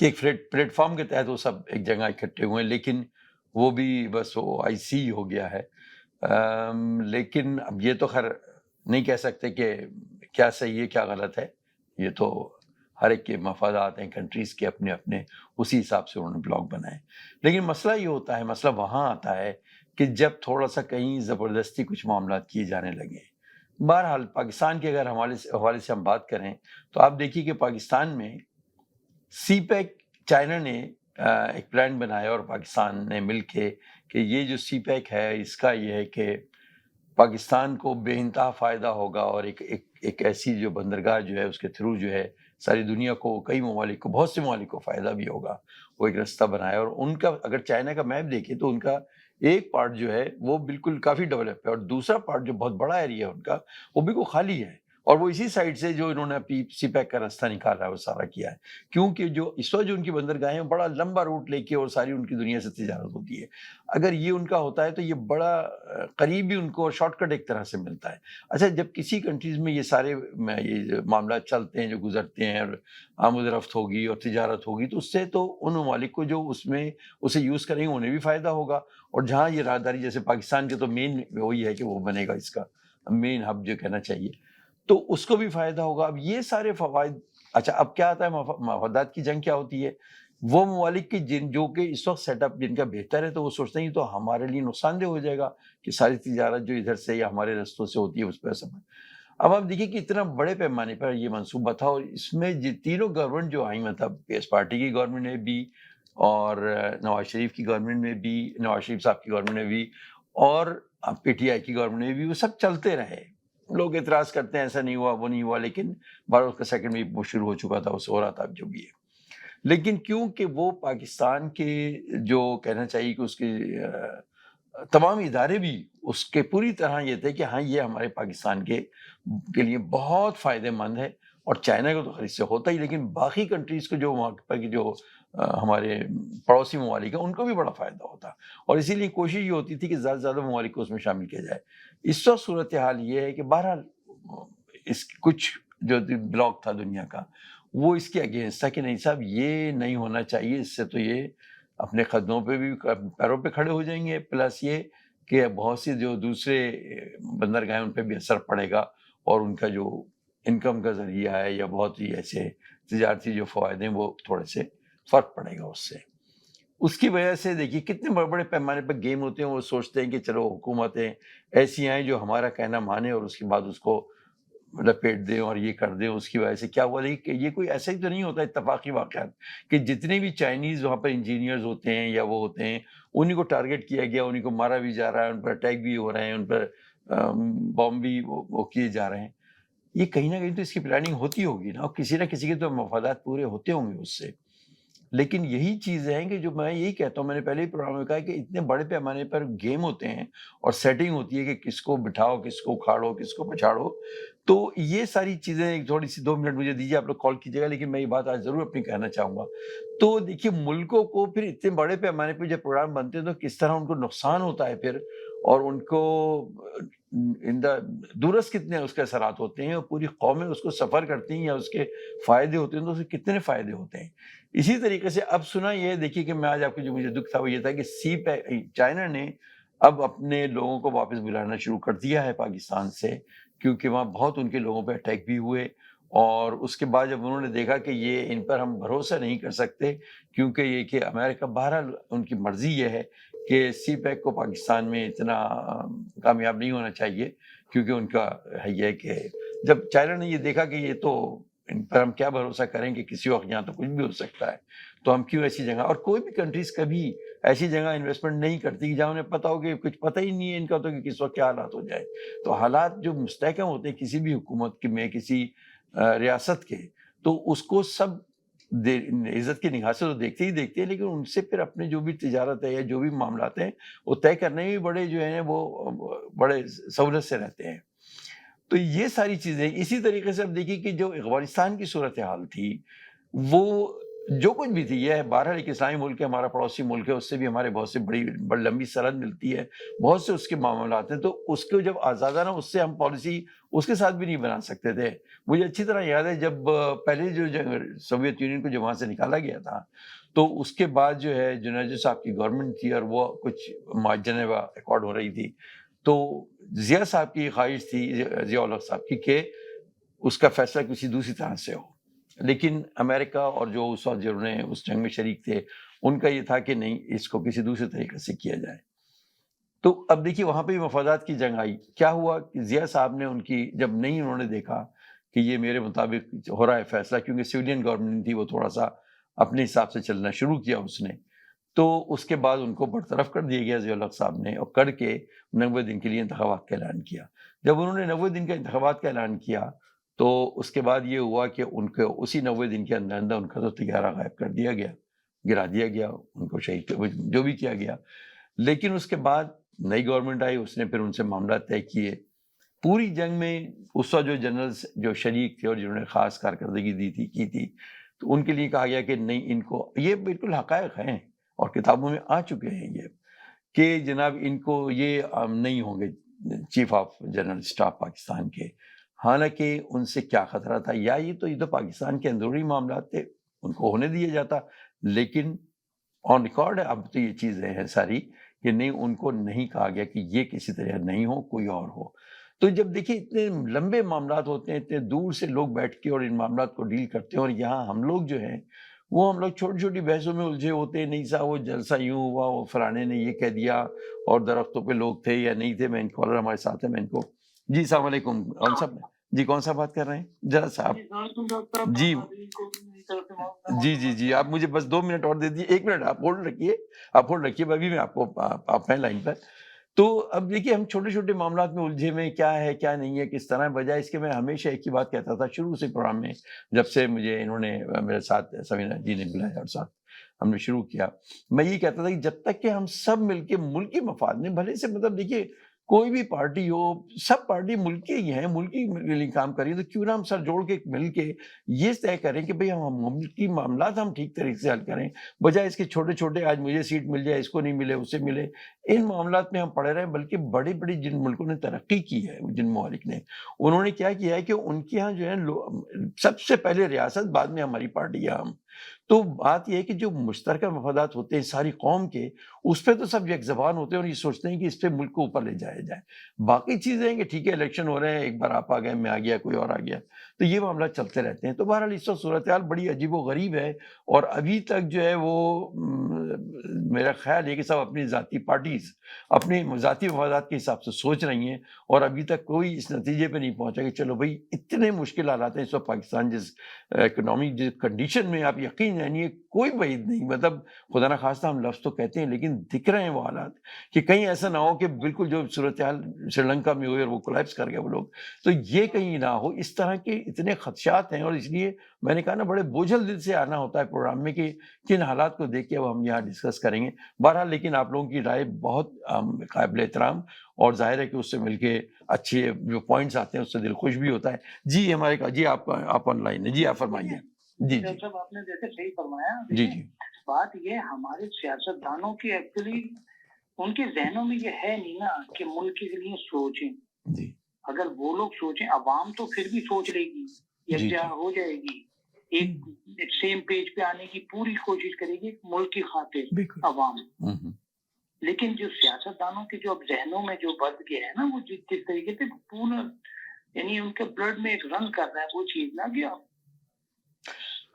کہ ایک plate form کے تحت وہ سب ایک جگہ اکٹھے ہوئے ہیں، لیکن وہ بھی بس وہ آئی سی ہو گیا ہے۔ لیکن اب یہ تو خیر نہیں کہہ سکتے کہ کیا صحیح ہے کیا غلط ہے، یہ تو ہر ایک کے مفادات ہیں کنٹریز کے اپنے اپنے، اسی حساب سے انہوں نے بلاک بنائے۔ لیکن مسئلہ یہ ہوتا ہے، مسئلہ وہاں آتا ہے کہ جب تھوڑا سا کہیں زبردستی کچھ معاملات کیے جانے لگے۔ بہرحال پاکستان کے اگر حوالے سے ہم بات کریں تو آپ دیکھیے کہ پاکستان میں سی پیک چائنا نے ایک پلان بنایا اور پاکستان نے مل کے کہ یہ جو سی پیک ہے اس کا یہ ہے کہ پاکستان کو بے انتہا فائدہ ہوگا، اور ایک ایسی جو بندرگاہ جو ہے اس کے تھرو جو ہے ساری دنیا کو، کئی ممالک کو، بہت سے ممالک کو فائدہ بھی ہوگا، وہ ایک رستہ بنایا۔ اور ان کا اگر چائنا کا میپ دیکھیں تو ان کا ایک پارٹ جو ہے وہ بالکل کافی ڈیولپ ہے، اور دوسرا پارٹ جو بہت بڑا ایریا ہے ان کا وہ بالکل خالی ہے، اور وہ اسی سائڈ سے جو انہوں نے سی پیک کا راستہ نکالا ہے وہ سارا کیا ہے، کیونکہ جو اس وقت جو ان کی بندرگاہیں ہیں بڑا لمبا روٹ لے کے اور ساری ان کی دنیا سے تجارت ہوتی ہے۔ اگر یہ ان کا ہوتا ہے تو یہ بڑا قریبی ان کو شارٹ کٹ ایک طرح سے ملتا ہے۔ اچھا، جب کسی کنٹریز میں یہ سارے یہ معاملات چلتے ہیں، جو گزرتے ہیں، اور آمد و رفت ہوگی اور تجارت ہوگی، تو اس سے تو ان ممالک کو جو اس میں اسے یوز کریں گے انہیں بھی فائدہ ہوگا، اور جہاں یہ راہداری جیسے پاکستان کے تو مین وہی ہے کہ وہ بنے گا اس کا مین ہب جو کہنا چاہیے، تو اس کو بھی فائدہ ہوگا۔ اب یہ سارے فوائد، اچھا اب کیا آتا ہے، مفادات کی جنگ کیا ہوتی ہے؟ وہ ممالک کی جو کہ اس وقت سیٹ اپ جن کا بہتر ہے تو وہ سوچتے ہیں یہ تو ہمارے لیے نقصان دہ ہو جائے گا کہ ساری تجارت جو ادھر سے یا ہمارے رستوں سے ہوتی ہے اس پہ سب۔ اب آپ دیکھیے کہ اتنا بڑے پیمانے پر یہ منصوبہ تھا، اور اس میں تینوں گورنمنٹ جو آئیں، مطلب پیس پارٹی کی گورنمنٹ نے بھی، اور نواز شریف کی گورنمنٹ میں بھی، نواز شریف صاحب کی گورنمنٹ نے بھی، اور پی ٹی آئی کی گورنمنٹ نے بھی، وہ سب چلتے رہے۔ لوگ اعتراض کرتے ہیں ایسا نہیں ہوا وہ نہیں ہوا، لیکن بارہ اس کا سیکنڈ بھی شروع ہو چکا تھا، اس ہو رہا تھا جو بھی ہے۔ لیکن کیونکہ وہ پاکستان کے جو کہنا چاہیے کہ اس کے تمام ادارے بھی اس کے پوری طرح یہ تھے کہ ہاں یہ ہمارے پاکستان کے لیے بہت فائدہ مند ہے، اور چائنا کو تو خرید سے ہوتا ہی، لیکن باقی کنٹریز کو جو وہاں پر جو ہمارے پڑوسی ممالک ہیں ان کو بھی بڑا فائدہ ہوتا، اور اسی لیے کوشش یہ ہوتی تھی کہ زیادہ سے زیادہ ممالک کو اس میں شامل کیا جائے۔ اس وقت صورتحال یہ ہے کہ بہرحال اس کچھ جو بلاک تھا دنیا کا وہ اس کے اگینسٹ تھا کہ نہیں صاحب یہ نہیں ہونا چاہیے، اس سے تو یہ اپنے قدموں پہ بھی پیروں پہ کھڑے ہو جائیں گے، پلس یہ کہ بہت سی جو دوسرے بندرگاہیں ان پہ بھی اثر پڑے گا، اور ان کا جو انکم کا ذریعہ ہے یا بہت ہی ایسے تجارتی جو فوائد ہیں وہ تھوڑے سے فرق پڑے گا اس سے۔ اس کی وجہ سے دیکھیے کتنے بڑے بڑے پیمانے پر گیم ہوتے ہیں، وہ سوچتے ہیں کہ چلو حکومتیں ایسی آئیں جو ہمارا کہنا مانے اور اس کے بعد اس کو لپیٹ دیں اور یہ کر دیں، اس کی وجہ سے کیا ہوا۔ لیکن یہ کوئی ایسا ہی تو نہیں ہوتا اتفاقی واقعات کہ جتنے بھی چائنیز وہاں پر انجینئرز ہوتے ہیں یا وہ ہوتے ہیں انہیں کو ٹارگٹ کیا گیا، انہیں کو مارا بھی جا رہا ہے، ان پر اٹیک بھی ہو رہے ہیں، ان پر بم بھی وہ کیے جا رہے ہیں۔ یہ کہیں نہ کہیں تو اس کی پلاننگ ہوتی ہوگی نا، اور کسی نہ کسی کے تو مفادات پورے ہوتے ہوں گے اس سے۔ لیکن یہی چیزیں ہیں کہ جو میں یہی کہتا ہوں، میں نے پہلے ہی پروگرام میں کہا کہ اتنے بڑے پیمانے پر گیم ہوتے ہیں اور سیٹنگ ہوتی ہے کہ کس کو بٹھاؤ، کس کو کھاڑو، کس کو پچھاڑو۔ تو یہ ساری چیزیں ایک تھوڑی سی 2 منٹ مجھے دیجیے، آپ لوگ کال کیجیے گا، لیکن میں یہ بات آج ضرور اپنی کہنا چاہوں گا۔ تو دیکھیے ملکوں کو پھر اتنے بڑے پیمانے پہ جب پروگرام بنتے ہیں تو کس طرح ان کو نقصان ہوتا ہے پھر، اور ان کو دورس کتنے اس کے اثرات ہوتے ہیں، اور پوری قومیں اس کو سفر کرتی ہیں یا اس کے فائدے ہوتے ہیں تو اس کے کتنے فائدے ہوتے ہیں۔ اسی طریقے سے اب سنا یہ دیکھیے کہ میں آج آپ کو جو مجھے دکھ تھا وہ یہ تھا کہ چائنا نے اب اپنے لوگوں کو واپس بلانا شروع کر دیا ہے پاکستان سے، کیونکہ وہاں بہت ان کے لوگوں پہ اٹیک بھی ہوئے، اور اس کے بعد جب انہوں نے دیکھا کہ یہ ان پر ہم بھروسہ نہیں کر سکتے، کیونکہ یہ کہ امریکہ بہرحال ان کی مرضی یہ ہے کہ سی پیک کو پاکستان میں اتنا کامیاب نہیں ہونا چاہیے، کیونکہ ان کا ہے یہ کہ جب چائنا نے یہ دیکھا کہ یہ تو ان پر ہم کیا بھروسہ کریں کہ کسی وقت یہاں تو کچھ بھی ہو سکتا ہے، تو ہم کیوں ایسی جگہ، اور کوئی بھی کنٹریز کبھی ایسی جگہ انویسٹمنٹ نہیں کرتی جہاں انہیں پتہ ہو کہ کچھ پتہ ہی نہیں ہے ان کا تو کہ کس وقت کیا حالات ہو جائے۔ تو حالات جو مستحکم ہوتے ہیں کسی بھی حکومت میں، کسی ریاست کے، تو اس کو سب عزت کی نگاہ سے تو دیکھتے ہی دیکھتے ہیں، لیکن ان سے پھر اپنے جو بھی تجارت ہے یا جو بھی معاملات ہیں وہ طے کرنے میں بڑے جو ہیں وہ بڑے سہولت سے رہتے ہیں۔ تو یہ ساری چیزیں اسی طریقے سے اب دیکھیے کہ جو افغانستان کی صورتحال تھی وہ جو کچھ بھی تھی یہ بہرحال ایک اسلامی ملک ہے, ہمارا پڑوسی ملک ہے, اس سے بھی ہمارے بہت سے بڑی لمبی سرحد ملتی ہے, بہت سے اس کے معاملات ہیں, تو اس کو جب آزادانہ اس سے ہم پالیسی اس کے ساتھ بھی نہیں بنا سکتے تھے. مجھے اچھی طرح یاد ہے جب پہلے جو سوویت یونین کو جب وہاں سے نکالا گیا تھا, تو اس کے بعد جو ہے جنیجو صاحب کی گورنمنٹ تھی اور وہ کچھ جنیوا ایکارڈ ہو رہی تھی, تو ضیاء صاحب کی خواہش تھی, ضیاء الحق صاحب کی, کہ اس کا فیصلہ کسی دوسری طرح سے ہو. لیکن امریکہ اور جو اس وقت جنہوں نے اس جنگ میں شریک تھے ان کا یہ تھا کہ نہیں, اس کو کسی دوسرے طریقے سے کیا جائے. تو اب دیکھیے وہاں پہ بھی مفادات کی جنگ آئی. کیا ہوا کہ ضیاء صاحب نے ان کی جب نہیں انہوں نے دیکھا کہ یہ میرے مطابق ہو رہا ہے فیصلہ, کیونکہ سویلین گورنمنٹ تھی وہ تھوڑا سا اپنے حساب سے چلنا شروع کیا اس نے, تو اس کے بعد ان کو برطرف کر دیا گیا ضیاء الحق صاحب نے, اور کر کے 90 دن کے لیے انتخابات کا اعلان کیا. جب انہوں نے 90 دن کا انتخابات کا اعلان کیا تو اس کے بعد یہ ہوا کہ ان کو اسی 90 دن کے اندر اندر ان کا تو طیارہ غائب کر دیا گیا, گرا دیا گیا, ان کو شہید جو بھی کیا گیا. لیکن اس کے بعد نئی گورنمنٹ آئی, اس نے پھر ان سے معاملات طے کیے. پوری جنگ میں اس وقت جو جنرلز جو شریک تھے اور جنہوں نے خاص کارکردگی دی تھی کی تھی, تو ان کے لیے کہا گیا کہ نہیں, ان کو یہ بالکل حقائق ہیں اور کتابوں میں آ چکے ہیں یہ, کہ جناب ان کو یہ نہیں ہوں گے chief of general staff Pakistan کے. حالانکہ ان سے کیا خطرہ تھا, یا یہ تو پاکستان کے اندرونی معاملات تھے, ان کو ہونے دیا جاتا, لیکن آن ریکارڈ ہے اب تو یہ چیزیں ہیں ساری کہ نہیں, ان کو نہیں کہا گیا کہ یہ کسی طرح نہیں ہو, کوئی اور ہو. تو جب دیکھیے اتنے لمبے معاملات ہوتے ہیں, اتنے دور سے لوگ بیٹھ کے اور ان معاملات کو ڈیل کرتے ہیں, اور یہاں ہم لوگ جو ہیں وہ ہم لوگ چھوٹی چھوٹی بحثوں میں الجھے ہوتے ہیں. نہیں صاحب وہ جلسہ یوں ہوا, وہ فلانے نے یہ کہہ دیا, اور درختوں پہ لوگ تھے یا نہیں تھے. میں ان کالر ہمارے ساتھ ہیں, میں ان کو جی السلام علیکم, کون سا جی کون سا بات کر رہے ہیں ذرا صاحب؟ جی جی جی جی آپ مجھے بس 2 منٹ اور دے دیجیے. 1 منٹ آپ ہولڈ رکھیے, آپ ہولڈ رکھیے, ابھی میں آپ کو آپ ہیں لائن پر. تو اب دیکھیے ہم چھوٹے چھوٹے معاملات میں الجھے میں کیا ہے کیا نہیں ہے کس طرح, بجائے اس کے میں ہمیشہ ایک ہی بات کہتا تھا شروع سے پروگرام میں, جب سے مجھے انہوں نے میرے ساتھ سمینہ جی نے بلایا اور ساتھ ہم نے شروع کیا, میں یہ کہتا تھا کہ جب تک کہ ہم سب مل کے ملکی مفاد میں بھلے سے مطلب دیکھیے کوئی بھی پارٹی ہو, سب پارٹی ملکی ہی ہیں, ملکی لیے کام کریے, تو کیوں نہ ہم سر جوڑ کے مل کے یہ طے کریں کہ بھئی ہم ملکی معاملات ہم ٹھیک طریقے سے حل کریں, بجائے اس کے چھوٹے چھوٹے آج مجھے سیٹ مل جائے, اس کو نہیں ملے, اس سے ملے, ان معاملات میں ہم پڑے رہے. بلکہ بڑی بڑی جن ملکوں نے ترقی کی ہے, جن ممالک نے, انہوں نے کیا کیا ہے کہ ان کے ہاں جو ہے سب سے پہلے ریاست, بعد میں ہماری پارٹی ہے ہم. تو بات یہ ہے کہ جو مشترکہ مفادات ہوتے ہیں ساری قوم کے, اس پہ تو سب یک زبان ہوتے ہیں اور یہ سوچتے ہیں کہ اس پہ ملک کو اوپر لے جایا جائے. باقی چیزیں ہیں کہ ٹھیک ہے الیکشن ہو رہے ہیں, ایک بار آپ آ گئے, میں آ گیا, کوئی اور آ گیا, تو یہ معاملات چلتے رہتے ہیں. تو بہرحال اس وقت صورتحال بڑی عجیب و غریب ہے, اور ابھی تک جو ہے وہ میرا خیال ہے کہ سب اپنی ذاتی پارٹیز اپنے ذاتی مفادات کے حساب سے سوچ رہی ہیں, اور ابھی تک کوئی اس نتیجے پہ نہیں پہنچا کہ چلو بھائی اتنے مشکل حالات ہیں اس وقت پاکستان, جس اکنامک جس کنڈیشن میں, آپ یقین جانیے کوئی بعید نہیں, مطلب خدا نہ خواستہ ہم لفظ تو کہتے ہیں لیکن دکھ رہے ہیں وہ حالات, کہ کہیں ایسا نہ ہو کہ بالکل جو صورتحال سری لنکا میں ہوئی اور وہ کولیپس کر گئے وہ لوگ, تو یہ کہیں نہ ہو. اس طرح کے اتنے خدشات ہیں, اور اس لیے میں نے کہا نا بڑے بوجھل دل سے آنا ہوتا ہے پروگرام میں کہ کن حالات کو دیکھ کے اب ہم یہاں ڈسکس کریں گے. بہرحال لیکن آپ لوگوں کی رائے بہت قابل احترام, اور ظاہر ہے کہ اس سے مل کے اچھے جو پوائنٹس آتے ہیں اس سے دل خوش بھی ہوتا ہے. جی ہمارے جی آپ آن لائن ہیں, جی آپ فرمائیے. جی جی صاحب آپ نے جیسے صحیح فرمایا, جی جی بات یہ ہمارے سیاست دانوں کی ایکچولی ان کے ذہنوں میں یہ ہے نہیں نا کہ ملک کے لیے سوچیں. جی اگر وہ لوگ سوچیں, عوام تو پھر بھی سوچ لے گی, یکجا ہو جائے گی, ایک سیم پیج پہ آنے کی پوری کوشش کرے گی ملک کی خاطر عوام. لیکن جو سیاست دانوں کے جو اب ذہنوں میں جو بد گیا ہے نا, وہ جس طریقے سے پورا یعنی ان کے بلڈ میں ایک رن کر رہا ہے وہ چیز نا, کہ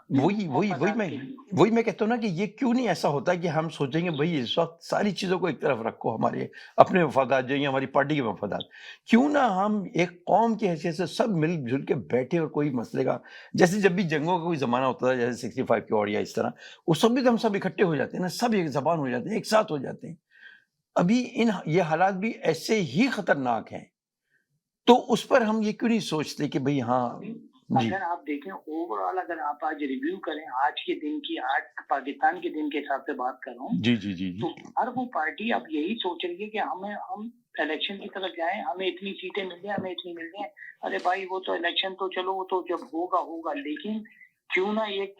وہی میں کہتا ہوں نا کہ یہ کیوں نہیں ایسا ہوتا کہ ہم سوچیں گے بھائی اس وقت ساری چیزوں کو ایک طرف رکھو, ہمارے اپنے مفادات جو ہیں ہماری پارٹی کے مفادات, کیوں نہ ہم ایک قوم کی حیثیت سے سب مل جل کے بیٹھے اور کوئی مسئلے کا, جیسے جب بھی جنگوں کا کوئی زمانہ ہوتا تھا جیسے 65 کی اور یا اس طرح, اس وقت بھی تو ہم سب اکٹھے ہو جاتے ہیں نا, سب ایک زبان ہو جاتے ہیں, ایک ساتھ ہو جاتے ہیں. ابھی یہ حالات بھی ایسے ہی خطرناک ہیں, تو اس پر ہم یہ کیوں نہیں سوچتے کہ بھئی ہاں. اگر آپ دیکھیں اوور آل, اگر آپ آج ریویو کریں آج کے دن کی, آج پاکستان کے دن کے حساب سے بات کر رہا ہوں, جی جی جی تو ہر وہ پارٹی اب یہی سوچ رہی ہے کہ ہم الیکشن کی طرف جائیں, ہمیں اتنی سیٹیں مل جائیں, ہمیں اتنی مل جائیں. ارے بھائی وہ تو الیکشن تو چلو وہ تو جب ہوگا, لیکن کیوں نہ ایک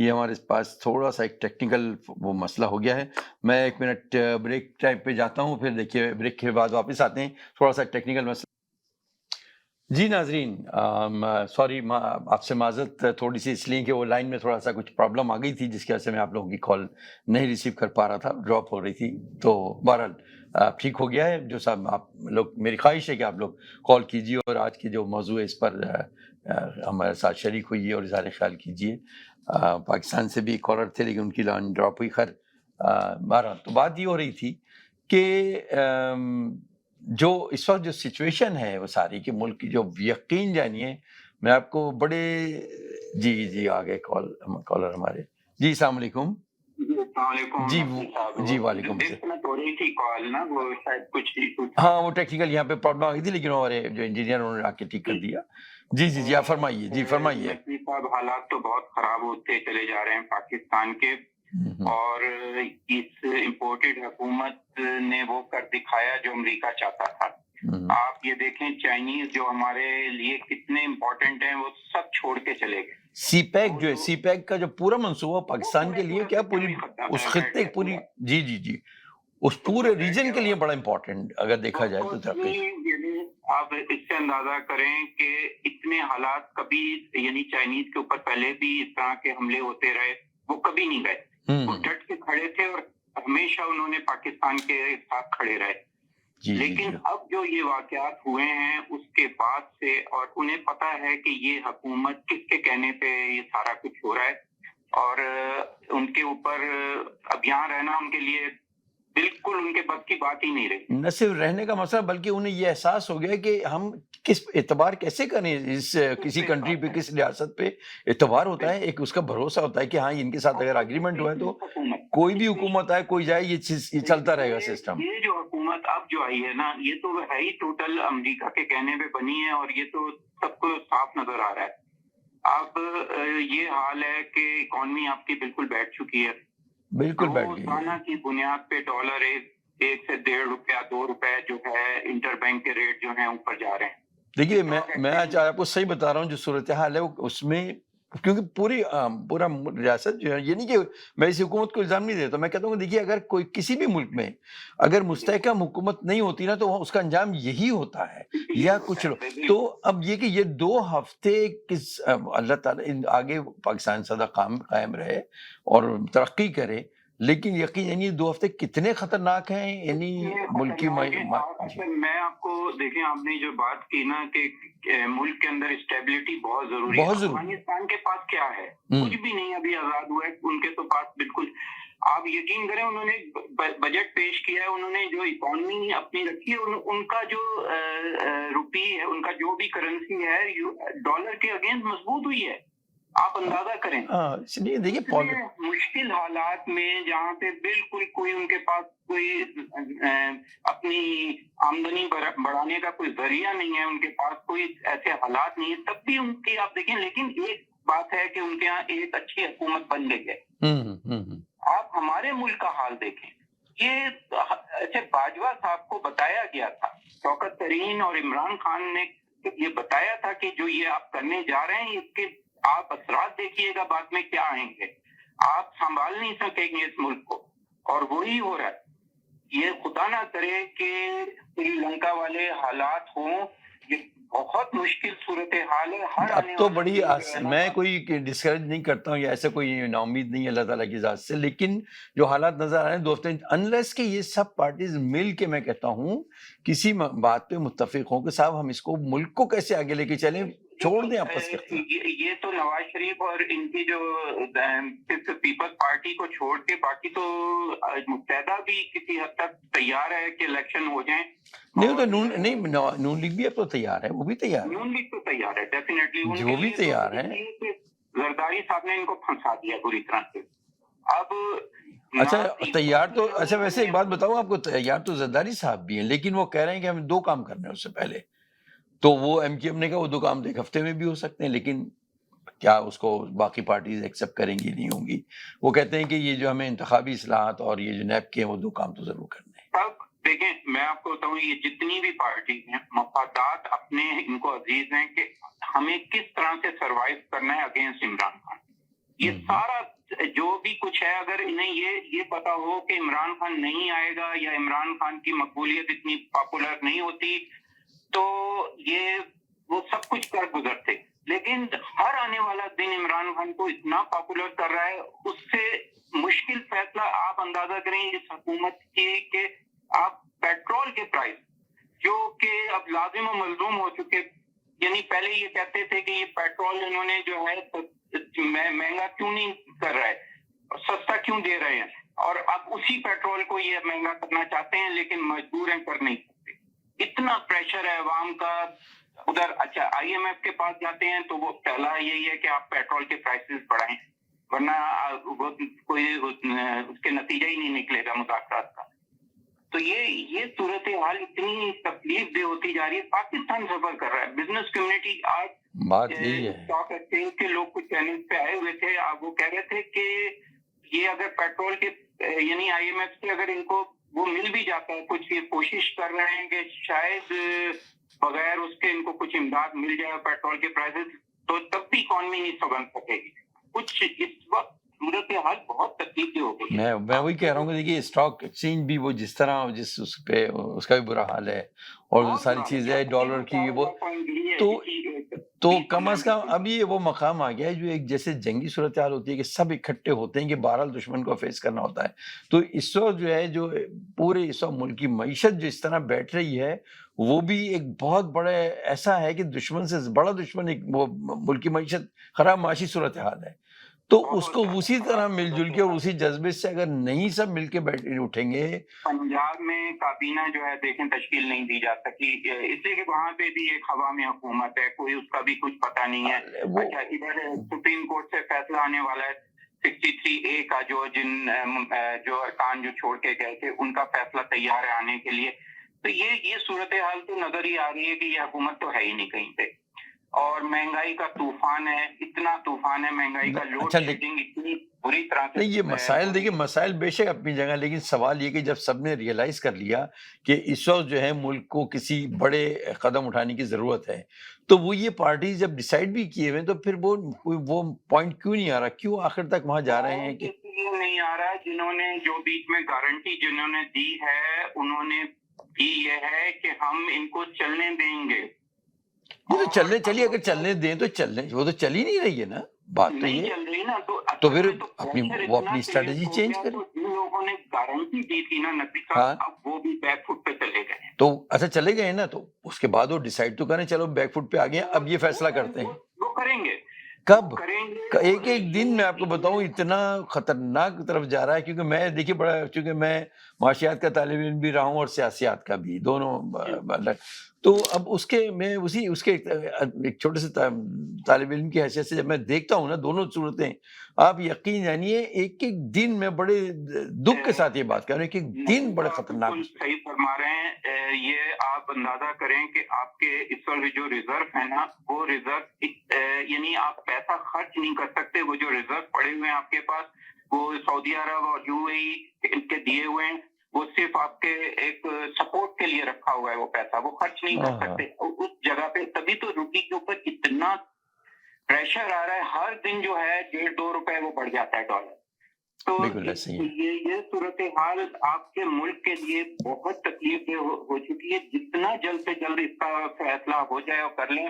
یہ ہمارے پاس تھوڑا سا ایک ٹیکنیکل وہ مسئلہ ہو گیا ہے. میں 1 منٹ بریک ٹائم پہ جاتا ہوں, پھر دیکھیے بریک کے بعد واپس آتے ہیں. تھوڑا سا ٹیکنیکل مسئلہ. جی ناظرین, سوری آپ سے معذرت تھوڑی سی, اس لیے کہ وہ لائن میں تھوڑا سا کچھ پرابلم آ گئی تھی جس کی وجہ سے میں آپ لوگوں کی کال نہیں ریسیو کر پا رہا تھا, ڈراپ ہو رہی تھی. تو بہرحال ٹھیک ہو گیا ہے. جو صاحب آپ لوگ, میری خواہش ہے کہ آپ لوگ کال کیجیے اور آج کی جو موضوع ہے اس پر ہمارے ساتھ شریک ہوئیے اور اظہار خیال کیجیے. پاکستان سے بھی کالر تھے لیکن ان کی لائن ڈراپ ہوئی. خیر بہرحال تو بات یہ ہو رہی تھی کہ جو اس وقت جو سچویشن ہے وہ ساری کہ ملک کی جو یقین جانیے, میں آپ کو بڑے جی آ گئے کالر ہمارے. جی السلام علیکم. السلام علیکم. جی وعلیکم السلام. ہو رہی تھی کال نا, وہ شاید کچھ ہاں وہ ٹیکنیکل یہاں پہ پرابلم آ گئی تھی, لیکن ہمارے جو انجینئر انہوں نے آ کے ٹھیک کر دیا. جی آپ فرمائیے. جی فرمائیے. صاحب حالات تو بہت خراب ہوتے چلے جا رہے ہیں پاکستان کے, اور اس امپورٹڈ حکومت نے وہ کر دکھایا جو امریکہ چاہتا تھا. آپ یہ دیکھیں چائنیز جو ہمارے لیے کتنے امپورٹنٹ ہیں وہ سب چھوڑ کے چلے گئے. سی پیک جو ہے, سی پیک کا جو پورا منصوبہ پاکستان کے لیے کیا پوری اس خطے پوری جی اس پورے ریجن کے لیے بڑا امپورٹنٹ اگر دیکھا جائے تو ترقی. آپ اس سے اندازہ کریں کہ اتنے حالات کبھی یعنی چائنیز کے اوپر پہلے بھی اس طرح کے حملے ہوتے رہے, وہ کبھی نہیں گئے. وہ ڈٹ کے کھڑے تھے اور ہمیشہ انہوں نے پاکستان کے ساتھ کھڑے رہے. لیکن اب جو یہ واقعات ہوئے ہیں اس کے بعد سے, اور انہیں پتا ہے کہ یہ حکومت کس کے کہنے پہ یہ سارا کچھ ہو رہا ہے, اور ان کے اوپر اب یہاں رہنا ان کے لیے بالکل ان کے بس کی بات ہی نہیں رہی. نہ صرف رہنے کا مسئلہ بلکہ انہیں یہ احساس ہو گیا کہ ہم کس اعتبار کیسے کریں, اس کسی کنٹری پہ کس ریاست پہ اعتبار ہوتا ہے, ایک اس کا بھروسہ ہوتا ہے کہ ہاں ان کے ساتھ اگر اگریمنٹ ہوا ہے تو کوئی بھی حکومت آئے کوئی جائے, یہ چیز یہ چلتا رہے گا سسٹم. یہ جو حکومت اب جو آئی ہے نا, یہ تو ہے ہی ٹوٹل امریکہ کے کہنے پہ بنی ہے, اور یہ تو سب کو صاف نظر آ رہا ہے. اب یہ حال ہے کہ اکانومی آپ کی بالکل بیٹھ چکی ہے, بالکل بیٹھ گئی. روزانہ کی بنیاد پہ ڈالر 1 سے 1.5 روپیہ 2 روپے جو ہے انٹر بینک کے ریٹ جو ہیں اوپر جا رہے ہیں. دیکھیے میں آج آپ کو صحیح بتا رہا ہوں جو صورتحال ہے اس میں, کیونکہ پورا ریاست جو ہے, یہ نہیں کہ میں اس حکومت کو الزام نہیں دیتا, میں کہتا ہوں کہ دیکھیے اگر کوئی کسی بھی ملک میں اگر مستحکم حکومت نہیں ہوتی نا تو اس کا انجام یہی ہوتا ہے یا کچھ تو اب یہ کہ یہ 2 ہفتے کس اللہ تعالیٰ آگے پاکستان سدا قائم رہے اور ترقی کرے, لیکن یقین یعنی 2 ہفتے کتنے خطرناک ہیں یعنی ملکی. میں آپ کو دیکھیں, آپ نے جو بات کی نا کہ ملک کے اندر اسٹیبلٹی بہت ضروری ہے. افغانستان کے پاس کیا ہے, کچھ بھی نہیں, ابھی آزاد ہوا ہے, ان کے تو پاس بالکل. آپ یقین کریں انہوں نے بجٹ پیش کیا ہے, انہوں نے جو اکانومی اپنی رکھی ہے, ان کا جو روپی ہے, ان کا جو بھی کرنسی ہے ڈالر کے اگینسٹ مضبوط ہوئی ہے. آپ اندازہ کریں. دیکھیے مشکل حالات میں جہاں پہ بالکل کوئی ان کے پاس کوئی اپنی آمدنی بڑھانے کا کوئی ذریعہ نہیں ہے, ان کے پاس کوئی ایسے حالات نہیں ہے, تب بھی ان کی آپ دیکھیں. لیکن ایک بات ہے کہ ان کے یہاں ایک اچھی حکومت بن گئی ہے. آپ ہمارے ملک کا حال دیکھیں, یہ ایسے باجوہ صاحب کو بتایا گیا تھا, شوکت ترین اور عمران خان نے یہ بتایا تھا کہ جو یہ آپ کرنے جا رہے ہیں اس کے آپ اثرات دیکھیے گا بعد میں کیا آئیں گے, آپ سنبھال نہیں سکیں گے اس ملک کو. اور وہی ہو رہا ہے. یہ خدا نہ کرے کہ سری لنکا والے حالات ہوں, یہ بہت مشکل صورتحال ہے. اب تو بڑی میں کوئی ڈسکریج نہیں کرتا ہوں یا ایسا کوئی نا امید نہیں ہے اللہ تعالیٰ کی ذات سے, لیکن جو حالات نظر آ رہے ہیں 2 ہفتے انلیس کہ یہ سب پارٹیز مل کے, میں کہتا ہوں کسی بات پہ متفق ہوں کہ صاحب ہم اس کو ملک کو کیسے آگے لے کے چلیں, چھوڑ دیں آپس کے. یہ تو نواز شریف اور ان کی جو پیپلز پارٹی کو چھوڑ کے باقی تو متحدہ بھی کسی حد تک تیار ہے کہ الیکشن ہو جائیں. نہیں تو نون لیگ بھی اب تو تیار ہے, وہ بھی تیار ہے, نون لیگ تو تیار ہے ڈیفینیٹلی, وہ بھی تیار ہے. زرداری صاحب نے ان کو پھنسا دیا پوری طرح سے. اب اچھا تیار تو, اچھا ویسے ایک بات بتاؤں آپ کو, تیار تو زرداری صاحب بھی ہیں, لیکن وہ کہہ رہے ہیں کہ ہمیں 2 کام کرنے ہیں اس سے پہلے. تو وہ ایم کیو ایم نے کہا وہ 2 کام 1 ہفتے میں بھی ہو سکتے ہیں, لیکن کیا اس کو باقی پارٹیز ایکسیپٹ کریں گی نہیں ہوں گی. وہ کہتے ہیں کہ یہ جو ہمیں انتخابی اصلاحات اور یہ جو نیب کے ہیں وہ 2 کام تو ضرور کرنے ہیں. اب دیکھیں میں آپ کو بتاؤں, یہ جتنی بھی پارٹیز ہیں مفادات اپنے ان کو عزیز ہیں کہ ہمیں کس طرح سے سروائیو کرنا ہے اگینسٹ عمران خان. یہ سارا جو بھی کچھ ہے، اگر انہیں یہ پتا ہو کہ عمران خان نہیں آئے گا یا عمران خان کی مقبولیت اتنی پاپولر نہیں ہوتی تو یہ وہ سب کچھ کر گزرتے. لیکن ہر آنے والا دن عمران خان کو اتنا پاپولر کر رہا ہے، اس سے مشکل فیصلہ آپ اندازہ کریں اس حکومت کی کہ آپ پیٹرول کے پرائز جو کہ اب لازم و ملزوم ہو چکے، یعنی پہلے یہ کہتے تھے کہ یہ پیٹرول انہوں نے جو ہے مہنگا کیوں نہیں کر رہا ہے، سستا کیوں دے رہے ہیں، اور اب اسی پیٹرول کو یہ مہنگا کرنا چاہتے ہیں لیکن مجبور ہیں کر نہیں سکتے. اتنا پریشر ہے عوام کا ادھر. اچھا آئی ایم ایف کے پاس جاتے ہیں تو وہ پہلا یہی ہے کہ آپ پیٹرول کے پرائسز بڑھائیں، ورنہ کوئی اس کے نتیجہ ہی نہیں نکلے گا مذاکرات کا. تو یہ صورتحال اتنی تکلیف دہ ہوتی جا رہی ہے. پاکستان سفر کر رہا ہے، بزنس کمیونٹی. آج بات یہی ہے، اسٹاک ایکسچینج کے لوگ کچھ چینل پہ آئے ہوئے تھے، وہ کہہ رہے تھے کہ یہ اگر پیٹرول کے یعنی آئی ایم ایف سے اگر ان کو وہ مل بھی جاتا ہے کچھ، یہ کوشش کر رہے ہیں کہ شاید بغیر اس کے ان کو کچھ امداد مل جائے پیٹرول کے پرائسز، تو تب بھی اکانومی نہیں سنبھل سکے گی. کچھ اس وقت صورتحال بہت تکلیف دہ ہو گئی. میں وہی کہہ رہا ہوں کہ دیکھیے اسٹاک ایکسچینج بھی وہ جس طرح اس پہ اس کا بھی برا حال ہے، اور ساری چیزیں ڈالر کی وہ تو کم از کم اب یہ وہ مقام آ گیا ہے جو ایک جیسے جنگی صورتحال ہوتی ہے کہ سب اکٹھے ہوتے ہیں کہ بہرحال دشمن کو فیس کرنا ہوتا ہے. تو اس وقت جو ہے جو پورے اس وقت ملک کی معیشت جو اس طرح بیٹھ رہی ہے وہ بھی ایک بہت بڑا ایسا ہے کہ دشمن سے بڑا دشمن ایک وہ ملک کی معیشت خراب معاشی صورتحال ہے. تو اس کو اسی طرح مل جل کے اور اسی جذبے سے اگر نہیں سب مل کے اٹھیں گے. پنجاب میں کابینہ جو ہے دیکھیں تشکیل نہیں دی جا سکی، اس لیے کہ وہاں پہ بھی ایک ہوا میں حکومت ہے، کوئی اس کا بھی کچھ پتہ نہیں ہے. اچھا ادھر سپریم کورٹ سے فیصلہ آنے والا ہے 63A کا، جو ارکان جو چھوڑ کے گئے تھے ان کا فیصلہ تیار ہے آنے کے لیے. تو یہ صورتحال تو نظر ہی آ رہی ہے کہ یہ حکومت تو ہے ہی نہیں کہیں پہ. اور مہنگائی کا طوفان ہے، اتنا طوفان ہے مہنگائی کا، لوڈ شیڈنگ اتنی بری طرح سے. یہ مسائل دیکھیے، مسائل بے شک اپنی جگہ، لیکن سوال یہ کہ جب سب نے ریئلائز کر لیا کہ اس وقت جو ہے ملک کو کسی بڑے قدم اٹھانے کی ضرورت ہے، تو وہ یہ پارٹیز جب ڈیسائیڈ بھی کیے ہوئے تو پھر وہ پوائنٹ کیوں نہیں آ رہا، کیوں آخر تک وہاں جا رہے ہیں کہ نہیں آ رہا. جنہوں نے جو بیچ میں گارنٹی جنہوں نے دی ہے انہوں نے بھی یہ ہے کہ ہم ان کو چلنے دیں گے. یہ تو چلنے چلیے، اگر چلنے دیں تو چلنے، وہ تو چل ہی نہیں رہی ہے نا، بات تو یہ چل رہی نا. تو پھر وہ اپنی اسٹریٹجی چینج کریں. جن لوگوں نے گارنٹی دی تھی نا نقوی صاحب، اب وہ بھی بیک فٹ پہ چلے گئے. تو اچھا چلے گئے نا، تو اس کے بعد وہ ڈیسائیڈ تو کریں چلو بیک فٹ پہ آ گئے، اب یہ فیصلہ کرتے ہیں. وہ کریں گے کب؟ ایک دن میں آپ کو بتاؤں اتنا خطرناک طرف جا رہا ہے، کیونکہ میں دیکھیے چونکہ میں معاشیات کا طالب علم بھی رہا ہوں اور سیاسیات کا بھی، دونوں. تو اب اس کے ایک چھوٹے سے طالب علم کی حیثیت سے جب میں دیکھتا ہوں نا دونوں صورتیں، آپ یقین جانیے ایک ایک دن میں بڑے دکھ کے ساتھ یہ بات کر رہے ہیں کہ ایک دن بڑے خطرناک. صحیح فرما رہے ہیں. یہ آپ اندازہ کریں کہ آپ کے اس وقت جو ریزرو ہے نا، وہ ریزرو یعنی آپ پیسہ خرچ نہیں کر سکتے. وہ جو ریزرو پڑے ہوئے ہیں آپ کے پاس، وہ سعودی عرب اور UAE کے دیے ہوئے ہیں، وہ صرف آپ کے ایک سپورٹ کے لیے رکھا ہوا ہے. وہ پیسہ وہ خرچ نہیں کر سکتے اس جگہ پہ. تبھی تو روپی کے اوپر اتنا پریشر آ رہا ہے. ہر دن جو ہے 1.5-2 روپے وہ بڑھ جاتا ہے ڈالر. تو یہ صورتحال آپ کے ملک کے لیے بہت تکلیف دہ ہو چکی ہے. جتنا جلد سے جلد اس کا فیصلہ ہو جائے اور کر لیں.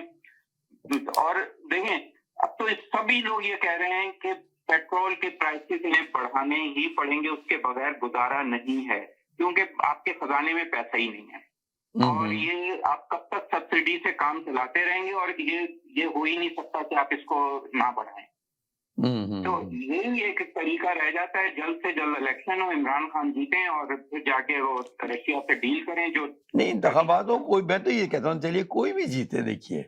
اور دیکھیں اب تو سبھی لوگ یہ کہہ رہے ہیں کہ پیٹرول کے پرائسز انہیں بڑھانے ہی پڑیں گے، اس کے بغیر گزارا نہیں ہے، کیونکہ آپ کے خزانے میں پیسہ ہی نہیں ہے. اور یہ آپ کب تک سبسڈی سے کام چلاتے رہیں گے، اور یہ ہو ہی نہیں سکتا کہ آپ اس کو نہ بڑھائیں. تو یہ ایک طریقہ رہ جاتا ہے، جلد سے جلد الیکشن ہو، عمران خان جیتیں اور پھر جا کے وہ رشیا سے ڈیل کریں. جو نہیں انتخابات ہو، کوئی میں تو یہ کہتا ہوں چلیے کوئی بھی جیتے، دیکھیے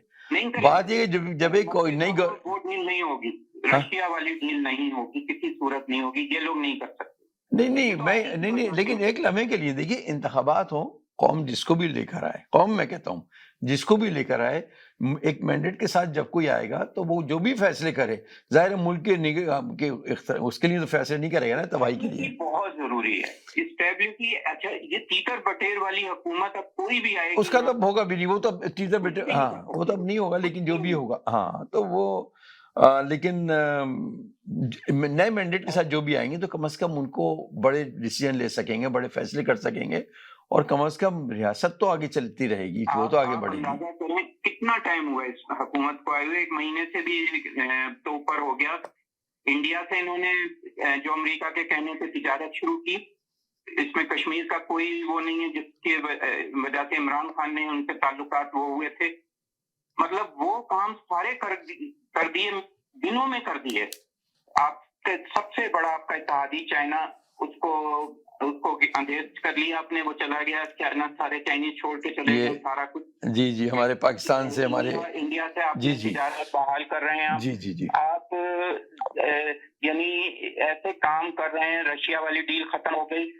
بات یہ جب ایک کوئی نہیں وہ ڈیل نہیں ہوگی، رشیا والی ڈیل نہیں ہوگی، کسی صورت نہیں ہوگی. یہ لوگ نہیں کر سکتے. نہیں لیکن ایک لمحے کے لیے دیکھیے انتخابات ہوں، قوم جس کو بھی لے کر آئے، قوم میں کہتا ہوں جس کو بھی لے کر آئے، ایک مینڈیٹ کے ساتھ جب کوئی آئے گا تو وہ جو بھی فیصلے کرے، ظاہر ملک کے اس کے لیے تو فیصلے نہیں کرے گا نا تباہی کے لیے. بہت ضروری ہے اسٹیبلٹی. اچھا یہ تیتر بٹیر والی حکومت اب کوئی بھی آئے گی، اس کا تو ہوگا بھی نہیں، وہ تو تیتر بٹیر، ہاں وہ تو اب نہیں ہوگا، لیکن جو بھی ہوگا ہاں تو وہ لیکن نئے مینڈیٹ کے ساتھ جو بھی آئیں گے تو کم از کم ان کو بڑے ڈیسیجن لے سکیں گے, بڑے فیصلے کر سکیں گے, اور کم از کم ریاست تو آگے چلتی رہے گی, وہ تو آگے بڑھے گی. کتنا ٹائم ہوا اس حکومت کو آئے ہوئے؟ 1 مہینے سے بھی تو اوپر ہو گیا. انڈیا سے انہوں نے جو امریکہ کے کہنے سے تجارت شروع کی, اس میں کشمیر کا کوئی وہ نہیں ہے جس کی وجہ سے عمران خان نے ان سے تعلقات وہ ہوئے تھے. مطلب وہ کام سارے کر دیے, دنوں میں کر دیے. آپ کے سب سے بڑا آپ کا اتحادی چائنا, اس کو اندیش کر لیا آپ نے, وہ چلا گیا. چائنا سارے چائنیز چھوڑ کے چلے گئے سارا کچھ. جی ہمارے پاکستان سے, ہمارے انڈیا سے آپ تجارت بحال کر رہے ہیں. جی آپ یعنی ایسے کام کر رہے ہیں. رشیا والی ڈیل ختم ہو گئی.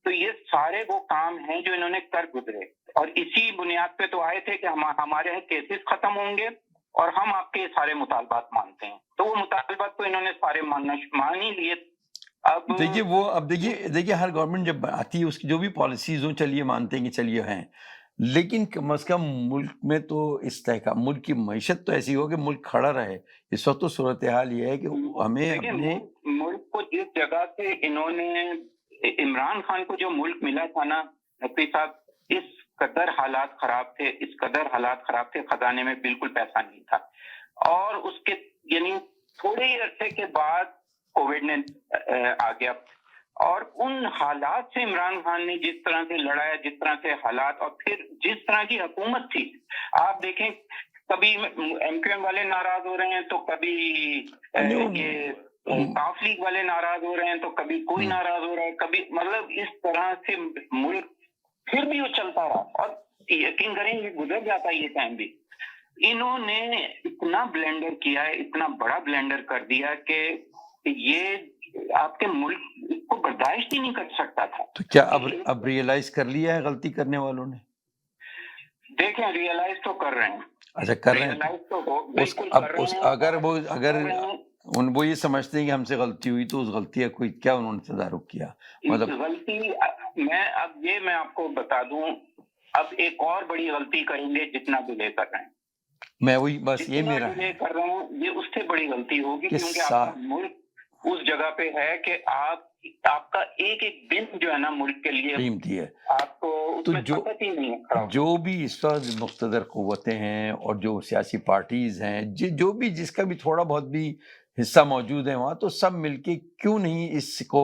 تو یہ سارے وہ کام ہیں جو انہوں نے کر گزرے, اور اسی بنیاد پہ تو آئے تھے کہ ہمارے کیسز ختم ہوں گے اور ہم آپ کے سارے مطالبات مانتے ہیں. تو وہ مطالبات تو انہوں نے سارے مان ہی لیے. اب دیکھیے ہر گورنمنٹ جب آتی ہے اس کی جو بھی پالیسیز ہوں, چلیے مانتے ہیں کہ چلیے ہیں, لیکن کم از کم ملک میں تو استحکام, ملک کی معیشت تو ایسی ہو کہ ملک کھڑا رہے. اس وقت تو صورتحال یہ ہے کہ ہمیں اپنے ملک کو جس جگہ سے انہوں نے, عمران خان کو جو ملک ملا تھا نا نقوی صاحب, اس قدر حالات خراب تھے, خزانے میں بالکل پیسہ نہیں تھا. اور اس کے یعنی تھوڑے ہی عرصے کے بعد کووڈ نے آ گیا, اور ان حالات سے عمران خان نے جس طرح سے لڑایا, جس طرح سے حالات, اور پھر جس طرح کی حکومت تھی, آپ دیکھیں کبھی ایم کیو ایم والے ناراض ہو رہے ہیں تو کبھی یہ کاف لیگ والے ناراض ہو رہے ہیں تو کبھی کوئی ناراض ہو رہا ہے, کبھی مطلب اس طرح سے ملک پھر بھی وہ چلتا رہا. اور یقین کریں یہ گزر جاتا ہے یہ ٹائم بھی. انہوں نے اتنا بلینڈر کیا ہے, اتنا بڑا بلینڈر کر دیا کہ یہ آپ کے ملک کو برداشت ہی نہیں کر سکتا تھا. تو کیا اب ریئلائز کر لیا ہے غلطی کرنے والوں نے؟ دیکھیں ریئلائز تو کر رہے ہیں. اچھا کر رہے ہیں. اگر وہ یہ سمجھتے ہیں کہ ہم سے غلطی ہوئی تو اس غلطی کا کوئی کیا انہوں نے تدارک کیا؟ مطلب غلطی میں آپ کو بتا دوں, اب ایک اور بڑی غلطی کریں گے جتنا ڈیلے کر رہے ہیں. میں وہی بس یہ میرا ڈیلے کر رہے ہیں, یہ اس سے بڑی غلطی ہوگی, کیونکہ آپ کا ملک اس جگہ پہ ہے کہ آپ کا ایک دن جو ہے نا ملک کے لیے قیمتی ہے. آپ کو اس میں طاقت ہی نہیں ہے. جو بھی اس وقت مقتدر قوتیں ہیں اور جو سیاسی پارٹیز ہیں, جو بھی جس کا بھی تھوڑا بہت بھی حصہ موجود ہے وہاں, تو سب مل کے کیوں نہیں اس کو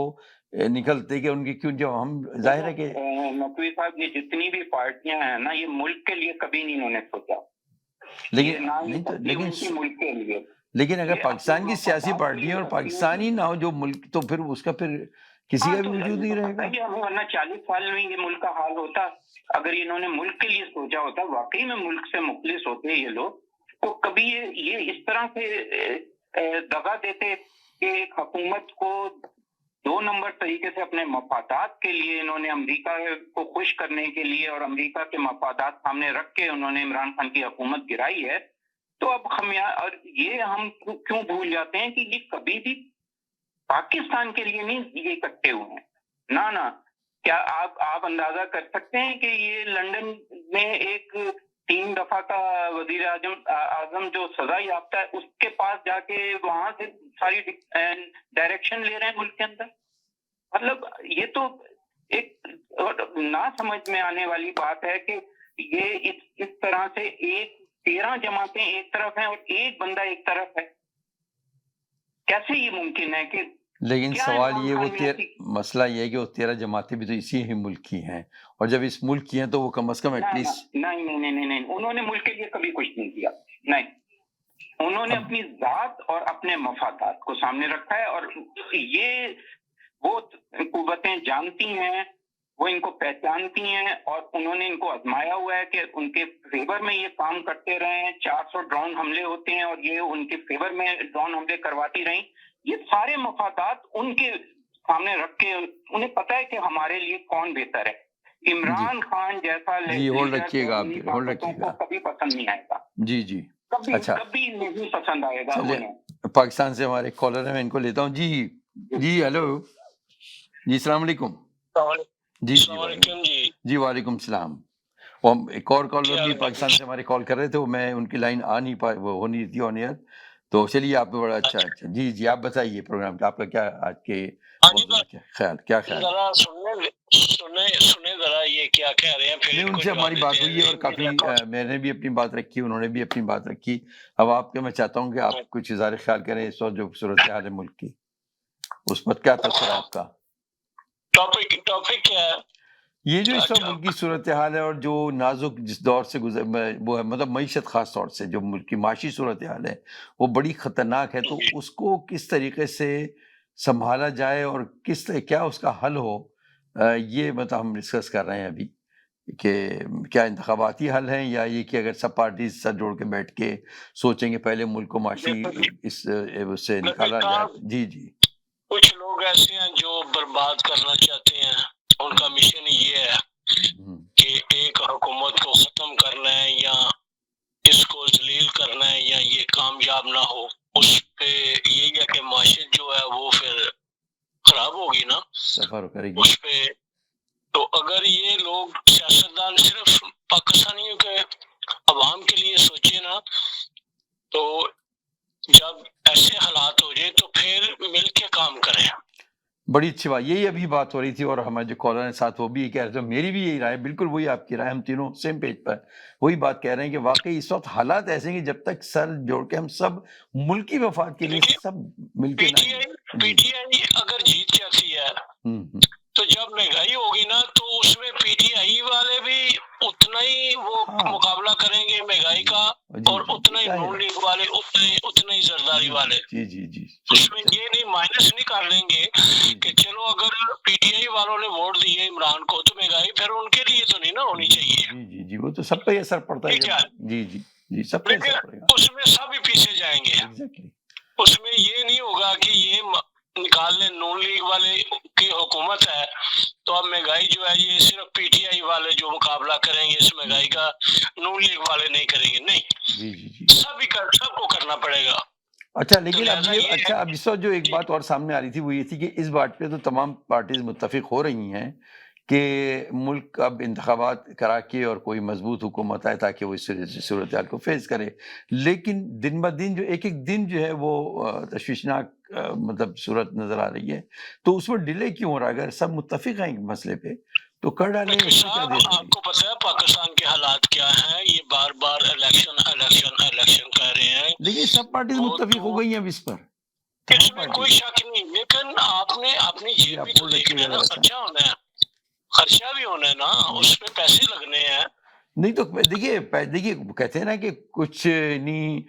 نکلتے کہ ان کی کیوں, جو ہم ظاہر ہے کہ نقوی صاحب یہ جتنی بھی پارٹیاں ہیں نا, یہ ملک کے لیے کبھی نہیں انہوں نے سوچا. لیکن اگر پاکستان کی سیاسی پارٹیاں اور پاکستانی نہ ہو جو ملک, تو پھر اس کا پھر کسی کا بھی وجود نہیں رہے گا. ورنہ 40 سال میں یہ ملک کا حال ہوتا. اگر انہوں نے ملک کے لیے سوچا ہوتا, واقعی میں ملک سے مخلص ہوتے یہ لوگ, تو کبھی یہ اس طرح سے دغا دیتے کہ ایک حکومت کو 2 نمبر طریقے سے اپنے مفادات کے لیے انہوں نے امریکہ کو خوش کرنے کے لیے اور امریکہ کے مفادات سامنے رکھ کے انہوں نے عمران خان کی حکومت گرائی ہے. تو اب اور یہ ہم کیوں بھول جاتے ہیں کہ یہ کبھی بھی پاکستان کے لیے نہیں یہ اکٹھے ہوئے ہیں. نہ کیا آپ اندازہ کر سکتے ہیں کہ یہ لندن میں ایک 3 دفعہ کا وزیر اعظم جو سزا یافتہ ہے, اس کے پاس جا کے وہاں سے ساری ڈائریکشن لے رہے ہیں ملک کے اندر. مطلب یہ تو ایک نہ سمجھ میں آنے والی بات ہے کہ یہ اس طرح سے 13 جماعتیں ایک طرف ہیں اور ایک بندہ ایک طرف ہے. کیسے یہ ممکن ہے کہ لیکن سوال یہ مسئلہ یہ ہے کہ وہ 13 جماعتیں بھی تو اسی ہی ملک کی ہیں, اور جب اس ملک کی ہیں تو وہ کم از کم ایٹ لیسٹ نہیں, انہوں نے ملک کے لیے کبھی کچھ نہیں کیا. نہیں, انہوں نے اپنی ذات اور اپنے مفادات کو سامنے رکھا ہے, اور یہ وہ قوتیں جانتی ہیں, وہ ان کو پہچانتی ہیں, اور انہوں نے ان کو آزمایا ہوا ہے کہ ان کے فیور میں یہ کام کرتے رہے ہیں. 400 ڈرون حملے ہوتے ہیں اور یہ ان کے فیور میں ڈرون حملے کرواتی رہیں. یہ سارے مفادات ان کے سامنے رکھ کے انہیں پتہ ہے کہ ہمارے لیے کون بہتر ہے. عمران خان جیسا ہولڈ رکھیے گا کبھی پسند نہیں آئے گا. جی اچھا, کبھی نہیں پسند آئے گا. پاکستان سے ہمارے کالر ہیں, میں ان کو لیتا ہوں. جی ہیلو جی, السلام علیکم. جی وعلیکم السلام. ایک اور کالر بھی پاکستان سے ہمارے کال کر رہے تھے, وہ میں ان کی لائن آ نہیں پائی, وہ ہو نہیں تھی آن ایئر, تو چلیے آپ کو بڑا اچھا جی جی آپ بتائیے پروگرام کا آپ کا کیا آج کے کیا خیال ذرا سنیں ذرا یہ کیا کہہ رہے ہیں، پھر ان سے ہماری بات ہوئی ہے اور کافی میں نے بھی اپنی بات رکھی، انہوں نے بھی اپنی بات رکھی. اب آپ کے میں چاہتا ہوں کہ آپ کچھ اظہار خیال کریں اس وقت جو صورتحال ہے ملک کی، اس پر کیا تاثر ہے آپ کا؟ ٹاپک کیا ہے؟ یہ جو اس وقت ملک کی صورتحال ہے اور جو نازک جس دور سے گزر وہ ہے، مطلب معیشت خاص طور سے جو ملک کی معاشی صورتحال ہے وہ بڑی خطرناک ہے. تو اس کو کس طریقے سے سنبھالا جائے اور کیا اس کا حل ہو، یہ مطلب ہم ڈسکس کر رہے ہیں ابھی کہ کیا انتخاباتی حل ہیں یا یہ کہ اگر سب پارٹیز سر جوڑ کے بیٹھ کے سوچیں گے پہلے ملک کو معاشی اس سے نکالا جائے. جی جی کچھ لوگ ایسے ہیں جو برباد کرنا چاہتے ہیں، ان کا مشن یہ ہے کہ ایک حکومت کو ختم کرنا ہے یا اس کو ذلیل کرنا ہے یا یہ کامیاب نہ ہو. اس پہ یہی ہے کہ معاشرت جو ہے وہ پھر خراب ہوگی نا، سفر کرے گی اس پہ. تو اگر یہ لوگ سیاستدان صرف پاکستانیوں کے عوام کے لیے سوچے نا، تو جب ایسے حالات ہو جائے تو پھر مل کے کام کریں. بڑی اچھی بات، یہی ابھی بات ہو رہی تھی اور ہمارے جو کالر ہیں ساتھ وہ بھی کہہ رہے تھے، میری بھی یہی رائے، بالکل وہی آپ کی رائے، ہم تینوں سیم پیج پر وہی بات کہہ رہے ہیں کہ واقعی اس وقت حالات ایسے ہیں کہ جب تک سر جوڑ کے ہم سب ملکی مفاد کے لیے سب مل کے پی ٹی آئی اگر جیت جاتی ہے تو جب مہنگائی ہوگی نا تو اس میں پی ٹی آئی والے بھی اتنا ہی وہ مقابلہ کریں گے مہنگائی کا، اور اتنا ہی نون لیگ والے اتنا ہی زرداری والے. جی جی جی اس میں یہ نہیں مائنس نہیں کر لیں گے کہ چلو اگر پی ٹی آئی والوں نے ووٹ دیے عمران کو تو مہنگائی پھر ان کے لیے تو نہیں نا ہونی چاہیے. جی جی جی وہ تو سب پہ اثر پڑتا ہے. جی جی جی سب پہ اثر پڑے گا، اس میں سب ہی پیچھے جائیں گے. اس میں یہ نہیں ہوگا کہ یہ نکال لیں نون لیگ والے کی حکومت ہے تو اب مہنگائی جو ہے یہ صرف پی ٹی آئی والے جو مقابلہ کریں گے اس مہنگائی کا، نون لیگ والے نہیں کریں گے. نہیں، سب کو کرنا پڑے گا. اچھا لیکن اب اس وقت جو ایک بات اور سامنے آ رہی تھی وہ یہ تھی کہ اس بات پہ تو تمام پارٹیز متفق ہو رہی ہیں کہ ملک اب انتخابات کرا کے اور کوئی مضبوط حکومت آئے تاکہ وہ اس صورتحال کو فیس کرے. لیکن دن بدن جو ایک دن جو ہے وہ تشویشناک مطلب صورت نظر آ رہی ہے، تو اس میں ڈیلے کیوں ہو رہا ہے؟ اگر سب متفق ہیں مسئلے پہ تو کر ڈالیں. آپ کو پتہ ہے پاکستان کے حالات کیا ہیں؟ یہ بار بار الیکشن کر رہے ہیں، لیکن سب پارٹیز متفق ہو گئی ہیں اس پر، اس میں کوئی شک نہیں. لیکن آپ نے اپنی جیب بھی تو دیکھنا ہے نا، خرچہ ہونا ہے، خرچہ بھی ہونا ہے نا، اس پہ پیسے لگنے ہیں. نہیں تو دیکھیے کہتے ہیں نا کہ کچھ نہیں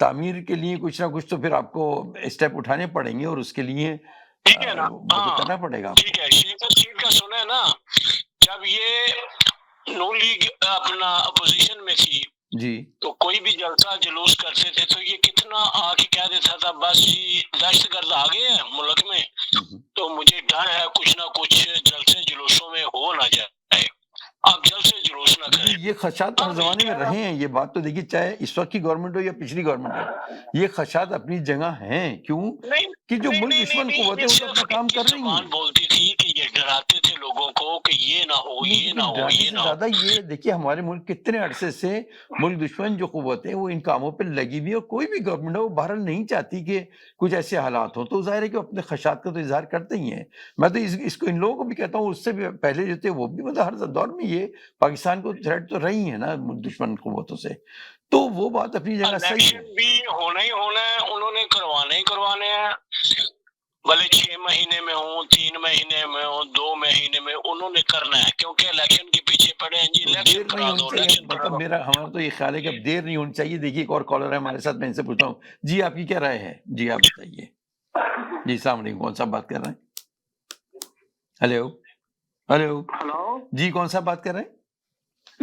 تعمیر کے لیے کچھ نہ کچھ تو پھر آپ کو اسٹیپ اٹھانے پڑیں گے اور اس کے لیے ٹھیک ہے نا، کرنا پڑے گا. ٹھیک ہے، شیخ کا سنا ہے نا، جب یہ نون لیگ اپنا اپوزیشن میں تھی جی تو کوئی بھی جلسہ جلوس کرتے تھے تو یہ کتنا آ کے کہہ دیتا تھا بس جی دہشت گرد آ گئے ہیں ملک میں تو مجھے ڈر ہے کچھ نہ کچھ جلسے جلوسوں میں ہو نہ جائے. آپ جلسے جلوس نہ کریں. یہ خدشات ہر زمانے میں رہے ہیں، یہ بات تو دیکھیے چاہے اس وقت کی گورنمنٹ ہو یا پچھلی گورنمنٹ ہو، یہ خدشات اپنی جگہ ہیں. کیوں کہ جو ملک دشمن قوتیں وہ تو اپنا کام کر رہی ہیں. بولتی تھی کہ یہ ڈراتے تھے لوگوں کو کہ یہ نہ ہو یہ نہ ہو یہ نہ ہو. زیادہ یہ دیکھیے ہمارے ملک کتنے عرصے سے ملک دشمن جو قوتیں وہ ان کاموں پہ لگی ہوئی، اور کوئی بھی گورنمنٹ ہو بہرحال نہیں چاہتی کہ کچھ ایسے حالات ہوں، تو ظاہر ہے کہ اپنے خدشات کا تو اظہار کرتے ہی ہیں. میں تو اس کو ان لوگوں کو بھی کہتا ہوں، اس سے بھی پہلے جو تھے وہ بھی مطلب ہر دور میں یہ پاکستان کو تھریٹ تو رہی ہیں نا دشمن قوتوں سے، تو وہ بات اپنی جگہ صحیح ہے. بھی ہونا ہی ہونا ہے، انہوں نے کروانے ہیں، بھلے 6 مہینے میں ہوں 3 مہینے میں ہوں 2 مہینے میں انہوں نے کرنا ہے، کیونکہ الیکشن کے پیچھے پڑے ہیں. جی الیکشن کرا دو، مطلب ہمارا تو یہ خیال ہے کہ اب دیر نہیں ہونی چاہیے. دیکھیے ایک اور کالر ہے ہمارے ساتھ، میں ان سے پوچھتا ہوں. جی آپ کی کیا رائے ہے؟ جی آپ بتائیے. جی السلام علیکم، کون صاحب بات کر رہے ہیں؟ ہلو جی کون صاحب بات کر رہے ہیں؟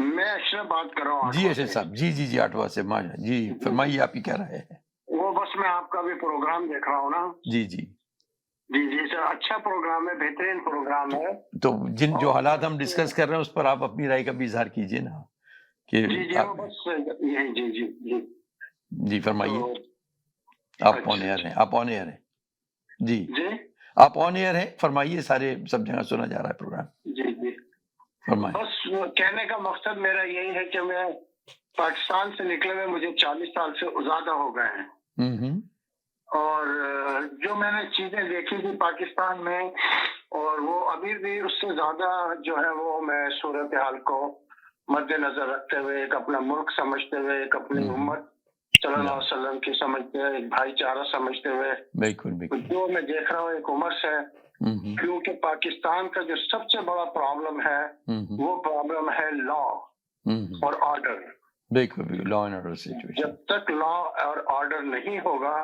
میں اشرف بات کر رہا ہوں. جی اشرف صاحب، جی آٹوا سے ماجا. جی فرمائیے آپ کی کیا رائے ہے؟ وہ بس میں آپ کا بھی پروگرام دیکھ رہا ہوں نا. جی سر اچھا پروگرام ہے، بہترین پروگرام ہے. تو جو حالات ہم ڈسکس کر رہے ہیں اس پر آپ اپنی رائے کا بھی اظہار کیجیے نا. جی فرمائیے. آپ آن ایئر ہیں. جی آپ آن ایئر ہیں، فرمائیے. سب جگہ سنا جا رہا ہے پروگرام. جی فرمائیے. بس کہنے کا مقصد میرا یہی ہے کہ میں پاکستان سے نکلے ہوئے مجھے 40 سال سے زیادہ ہو گئے ہیں. اور جو میں نے چیزیں دیکھی تھی پاکستان میں، اور وہ ابھی بھی اس سے زیادہ جو ہے وہ میں صورتحال کو مد نظر رکھتے ہوئے، ایک اپنا ملک سمجھتے ہوئے، ایک اپنی امت صلی اللہ علیہ وسلم کی سمجھتے ہوئے، ایک بھائی چارہ سمجھتے ہوئے، بالکل جو میں دیکھ رہا ہوں ایک عمر سے، کیونکہ پاکستان کا جو سب سے بڑا پرابلم ہے وہ پرابلم ہے لا اور آرڈر. بالکل لا اینڈ آرڈر سچویشن. جب تک لا اور آرڈر نہیں ہوگا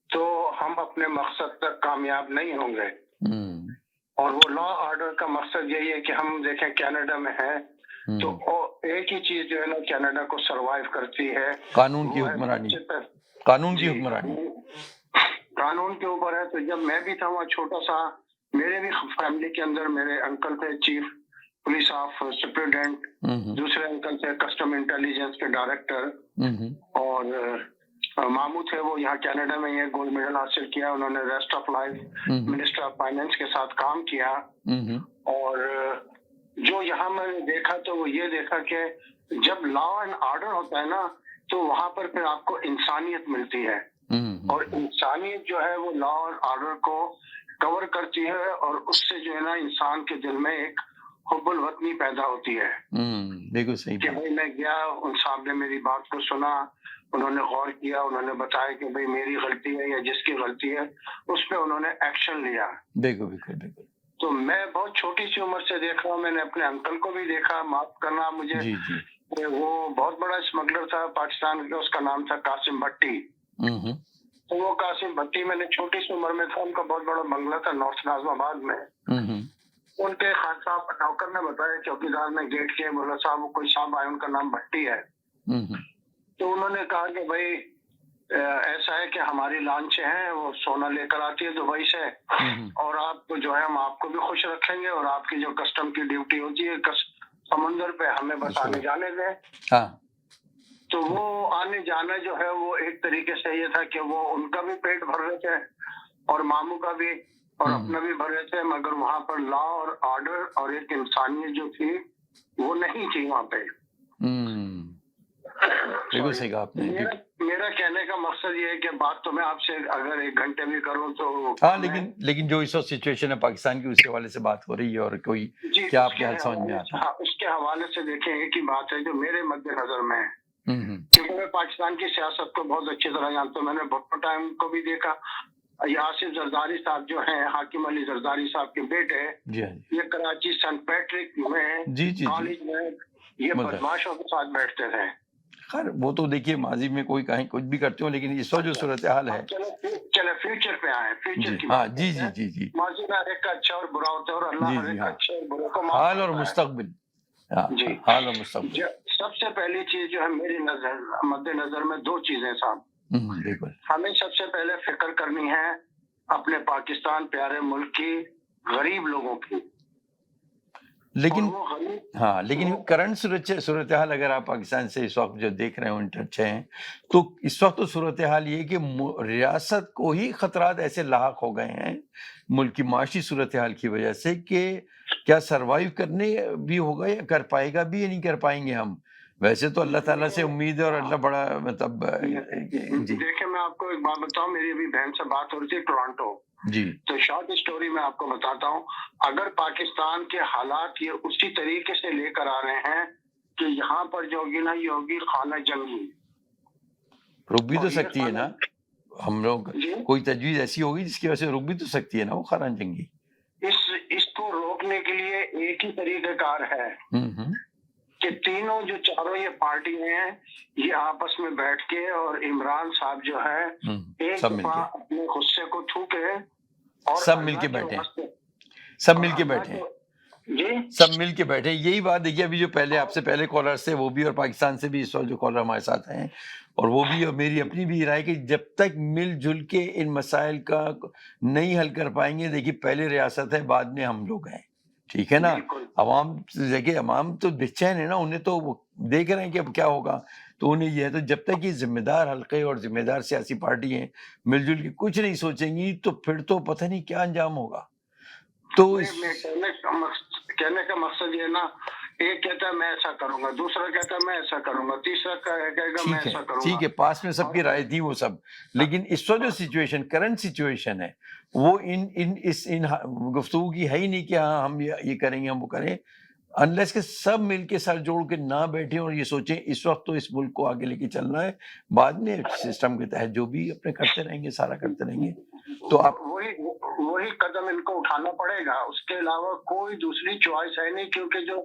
تو ہم اپنے مقصد تک کامیاب نہیں ہوں گے. اور وہ لا آرڈر کا مقصد یہی ہے کہ ہم دیکھیں کینیڈا میں ہے تو ایک ہی چیز جو ہے نا کینیڈا کو سروائیو کرتی ہے، قانون کی حکمرانی. قانون کی حکمرانی قانون کے اوپر ہے. تو جب میں بھی تھا وہاں چھوٹا سا، میرے بھی فیملی کے اندر میرے انکل تھے چیف پولیس آف سپرنٹینڈنٹ، دوسرے انکل تھے کسٹم انٹیلیجنس کے ڈائریکٹر، اور ماموں تھے وہ یہاں کینیڈا میں یہ گولڈ میڈل حاصل کیا. انہوں نے rest of life minister of finance کے ساتھ کام کیا. اور جو یہاں میں نے دیکھا تو وہ یہ دیکھا کہ جب لا اینڈ آرڈر ہوتا ہے نا تو وہاں پر پھر آپ کو انسانیت ملتی ہے، اور انسانیت جو ہے وہ لا اور آرڈر کو کور کرتی ہے، اور اس سے جو ہے نا انسان کے دل میں ایک حب الوطنی پیدا ہوتی ہے. بالکل صحیح کہ بھائی میں گیا، ان صاحب نے میری بات کو سنا، انہوں نے غور کیا، انہوں نے بتایا کہ بھائی میری غلطی ہے یا جس کی غلطی ہے اس پہ انہوں نے ایکشن لیا. بالکل. تو میں بہت چھوٹی سی عمر سے دیکھ رہا ہوں، میں نے اپنے انکل کو بھی دیکھا، معاف کرنا مجھے، وہ بہت بڑا اسمگلر تھا پاکستان کا، اس کا نام تھا قاسم بھٹی. تو وہ قاسم بھٹی میں نے چھوٹی سی عمر میں تھا، ان کا بہت بڑا بنگلہ تھا نارتھ ناظم آباد میں. ان کے خان صاحب نوکر نے بتایا، چوکیدار نے گیٹ کے بولا صاحب وہ کوئی صاحب آئے، ان کا نام بھٹی ہے. تو انہوں نے کہا کہ بھائی ایسا ہے کہ ہماری لانچیں ہیں وہ سونا لے کر آتی ہے دبئی سے، اور آپ کو جو ہے ہم آپ کو بھی خوش رکھیں گے، اور آپ کی جو کسٹم کی ڈیوٹی ہوتی ہے سمندر پہ ہمیں بس آنے جانے دیں. تو وہ آنے جانا جو ہے وہ ایک طریقے سے یہ تھا کہ وہ ان کا بھی پیٹ بھر رہے تھے اور ماموں کا بھی اور اپنا بھی بھر رہے تھے، مگر وہاں پر لا اور آرڈر اور ایک انسانیت جو تھی وہ نہیں تھی وہاں پہ. بالکل صحیح کہا آپ نے. میرا کہنے کا مقصد یہ ہے کہ بات تو میں آپ سے اگر 1 گھنٹے بھی کروں تو لیکن جو اس وقت سچویشن ہے پاکستان کی اس حوالے سے بات ہو رہی ہے، اور کوئی کیا آپ کے حال سمجھ میں آتا ہے؟ اس کے حوالے سے دیکھیں ایک ہی بات ہے جو میرے مد نظر میں ہے، کیونکہ میں پاکستان کی سیاست کو بہت اچھی طرح جانتا ہوں. میں نے بھٹو ٹائم کو بھی دیکھا، یہ آصف زرداری صاحب جو ہیں حاکم علی زرداری صاحب کے بیٹے، یہ کراچی سینٹ پیٹرک میں کالج میں یہ بدماشوں کے ساتھ بیٹھتے تھے. خیر وہ تو دیکھیے ماضی میں کوئی کہیں کچھ بھی کرتے ہو، لیکن اس وقت جو صورتحال ہے، چلے فیوچر پہ آئے، فیوچر کی جی ماضی میں ہر ایک کا اچھا اور برا ہوتا ہے، اور اللہ ہر ایک کا اچھا اور برا کو حال اور مستقبل. جی حال اور مستقبل. سب سے پہلی چیز جو ہے میری مد نظر میں 2 چیزیں صاحب. بالکل ہمیں سب سے پہلے فکر کرنی ہے اپنے پاکستان پیارے ملک کی، غریب لوگوں کی. لیکن کرنٹ صورتحال اگر آپ پاکستان سے اس وقت جو دیکھ رہے ہیں انٹرچ ہیں، تو اس وقت تو صورتحال یہ کہ ریاست کو ہی خطرات ایسے لاحق ہو گئے ہیں ملک کی معاشی صورتحال کی وجہ سے کہ کیا سروائیو کرنے بھی ہوگا یا کر پائے گا بھی یا نہیں کر پائیں گے ہم. ویسے تو اللہ تعالیٰ سے امید ہے اور اللہ بڑا مطلب دیکھیں میں آپ کو ایک بات بتاؤں، میری ابھی بہن سے بات ہو رہی تھی ٹورانٹو، تو شارٹ اسٹوری میں آپ کو بتاتا ہوں. اگر پاکستان کے حالات یہ اسی طریقے سے لے کر آ رہے ہیں کہ یہاں پر جو ہوگی نا یہ ہوگی خانہ جنگی. رک بھی تو سکتی ہے نا، ہم لوگ کوئی تجویز ایسی ہوگی جس کی وجہ سے رک بھی تو سکتی ہے نا وہ خانہ جنگی. اس کو روکنے کے لیے ایک ہی طریقہ کار ہے کہ تینوں جو چاروں یہ پارٹی ہیں یہ آپس میں بیٹھ کے، اور عمران صاحب جو ہے ایک دفعہ اپنے غصے کو تھوکے اور سب مل کے بیٹھے، سب مل کے بیٹھے. یہی بات دیکھیے ابھی جو پہلے آپ سے پہلے کالرز تھے وہ بھی، اور پاکستان سے بھی اس وقت جو کالر ہمارے ساتھ ہیں، اور وہ بھی، اور میری اپنی بھی رائے کہ جب تک مل جل کے ان مسائل کا نہیں حل کر پائیں گے، دیکھیے پہلے ریاست ہے بعد میں ہم لوگ ہیں، ٹھیک ہے نا. عوام دیکھیں، عوام تو بے چین ہے نا، انہیں تو دیکھ رہے ہیں کہ اب کیا ہوگا. تو انہیں یہ ہے، تو جب تک یہ ذمہ دار حلقے اور ذمہ دار سیاسی پارٹی ہیں مل جل کے کچھ نہیں سوچیں گی تو پھر تو پتہ نہیں کیا انجام ہوگا. تو کہنے کا مقصد یہ نا ایک کہتا ہے میں ایسا کروں گا, دوسرا کہتا ہے میں ایسا کروں گا, تیسرا کہے گا میں ایسا کروں گا. ٹھیک ہے, پاس میں سب کی رائے تھی وہ سب, لیکن اس وقت جو سچویشن کرنٹ سچویشن ہے وہ ان گفتگو کی ہے ہی نہیں کہ ہاں ہم یہ کریں گے ہم وہ کریں, انلیس کہ سب مل کے سر جوڑ کے نہ بیٹھیں اور یہ سوچیں اس وقت تو اس ملک کو آگے لے کے چلنا ہے, بعد میں سسٹم کے تحت جو بھی اپنے کرتے رہیں گے سارا کرتے رہیں گے. تو آپ وہی قدم ان کو اٹھانا پڑے گا, اس کے علاوہ کوئی دوسری چوائس ہے نہیں, کیونکہ جو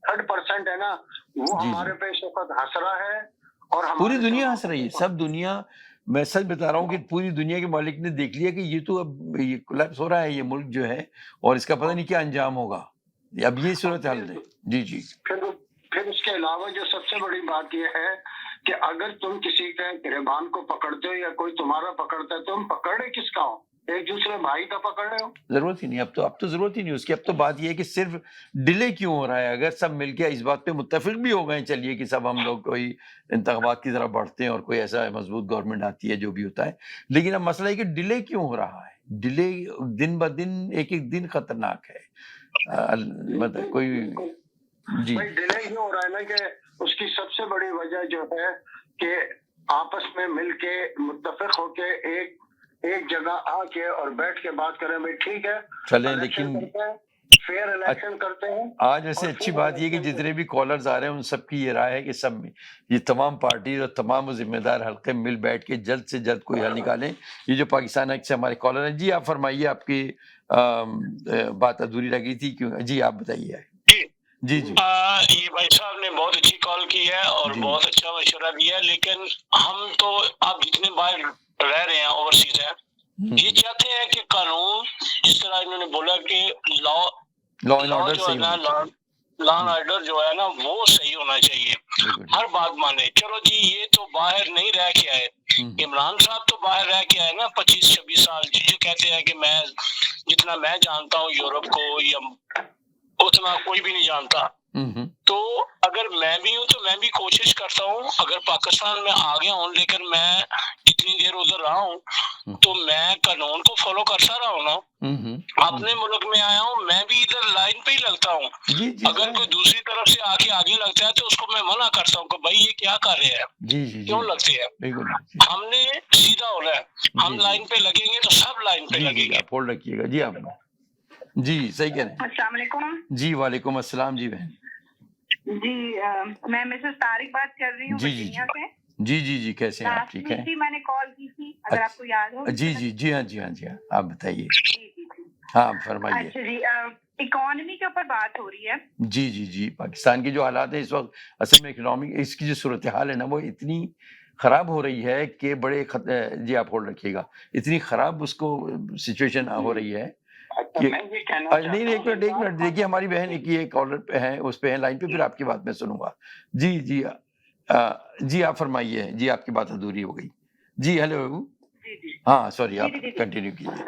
3% ہے نا وہ ہمارے پہ اس وقت ہنس رہا ہے اور پوری دنیا ہنس رہی ہے, سب دنیا, میں سچ بتا رہا ہوں کہ پوری دنیا کے مالک نے دیکھ لیا کہ یہ تو اب یہ کولیپس ہو رہا ہے یہ ملک جو ہے, اور اس کا پتہ نہیں کیا انجام ہوگا, اب یہ صورت حال ہے. جی جی. پھر اس کے علاوہ جو سب سے بڑی بات یہ ہے کہ اگر تم کسی کے گریبان کو پکڑتے ہو یا کوئی تمہارا پکڑتا ہے, تم پکڑ رہے کس کا ہو, ایک دوسرے بھائی کا پکڑ رہے ہو, ضرورت ہی نہیں, اب تو ضرورت ہی نہیں اس کی. اب تو بات یہ ہے کہ صرف ڈیلے کیوں ہو رہا ہے, اگر سب مل کے اس بات پہ متفق بھی ہو گئے چلیے کہ سب ہم لوگ کوئی انتخابات کی طرف بڑھتے ہیں اور کوئی ایسا مضبوط گورنمنٹ آتی ہے جو بھی ہوتا ہے, لیکن اب مسئلہ ہے کہ ڈیلے کیوں ہو رہا ہے, ڈیلے دن بہ دن ایک دن خطرناک ہے. مطلب کوئی جی ڈیلے ہی ہو رہا ہے نا, کہ اس کی سب سے بڑی وجہ جو ہے کہ آپس میں مل کے متفق ہو کے ایک جگہ آ کے اور بیٹھ کے بات کریں, بھائی ٹھیک ہے چلیں, لیکن فیئر الیکشن کرتے ہیں. آج ایسے اچھی بات یہ کہ جتنے بھی کالرز آ رہے ہیں ان سب کی یہ رائے ہے کہ سب یہ تمام پارٹی اور تمام ذمہ دار حلقے مل بیٹھ کے جلد سے جلد کوئی حل نکالیں. یہ جو پاکستان ایکٹ سے ہمارے کالر ہیں, جی آپ فرمائیے, آپ کی بات ادھوری لگی تھی کیوں, جی آپ بتائیے. جی جی یہ بھائی صاحب نے بہت اچھی کال کی ہے اور بہت اچھا مشورہ دیا ہے, لیکن ہم تو آپ جتنے باہر رہ رہے ہیں اوورسیز ہیں, یہ چاہتے ہیں کہ قانون جس طرح انہوں نے بولا کہ لا اینڈ آرڈر جو ہے نا وہ صحیح ہونا چاہیے, ہر بات مانے. چلو جی یہ تو باہر نہیں رہ کے آئے, عمران صاحب تو باہر رہ کے آئے نا 25-26 سال, جو کہتے ہیں کہ میں جتنا میں جانتا ہوں یورپ کو یا اتنا کوئی بھی نہیں جانتا. تو اگر میں بھی ہوں تو میں بھی کوشش کرتا ہوں, اگر پاکستان میں آ گیا ہوں لیکن میں جتنی دیر ادھر رہا ہوں تو میں قانون کو فالو کرتا رہا ہوں نا. اپنے ملک میں آیا ہوں, میں بھی ادھر لائن پہ ہی لگتا ہوں. اگر کوئی دوسری طرف سے آ کے آگے لگتا ہے تو اس کو میں منع کرتا ہوں کہ بھائی یہ کیا کر رہے ہیں, کیوں لگتے ہیں. ہم نے سیدھا ہونا ہے, ہم لائن پہ لگیں گے تو سب لائن پہ لگیں گے. آپ ہولڈ رکھیے گا. جی آپ جی صحیح کہہ رہے ہیں. السلام علیکم. جی وعلیکم السلام. جی بہن جی میں مسز طارق بات کر رہی ہوں ورجینیا سے. جی جی جی کیسے ہیں آپ, ٹھیک ہے. میں نے کال کی تھی, اگر آپ کو یاد ہو. جی جی جی ہاں جی ہاں جی ہاں آپ بتائیے. ہاں فرمائیے. اچھا جی, اکانومی کے اوپر بات ہو رہی ہے. جی جی جی پاکستان کے جو حالات ہیں اس وقت اصل میں اکنامک اس کی جو صورتحال ہے نا وہ اتنی خراب ہو رہی ہے کہ بڑے جی آپ ہولڈ رکھیے گا, اتنی خراب اس کو سچویشن ہو رہی ہے. نہیں ایک منٹ دیکھیے, ہماری بہن ایک کالر پہ ہیں, اس پہ ہیں لائن پہ, پھر آپ کی بات میں سنوں گا. جی جی جی آپ فرمائیے. جی آپ کی بات ادھوری ہو گئی. جی ہیلو. ہاں سوری, آپ کنٹینیو کیجیے.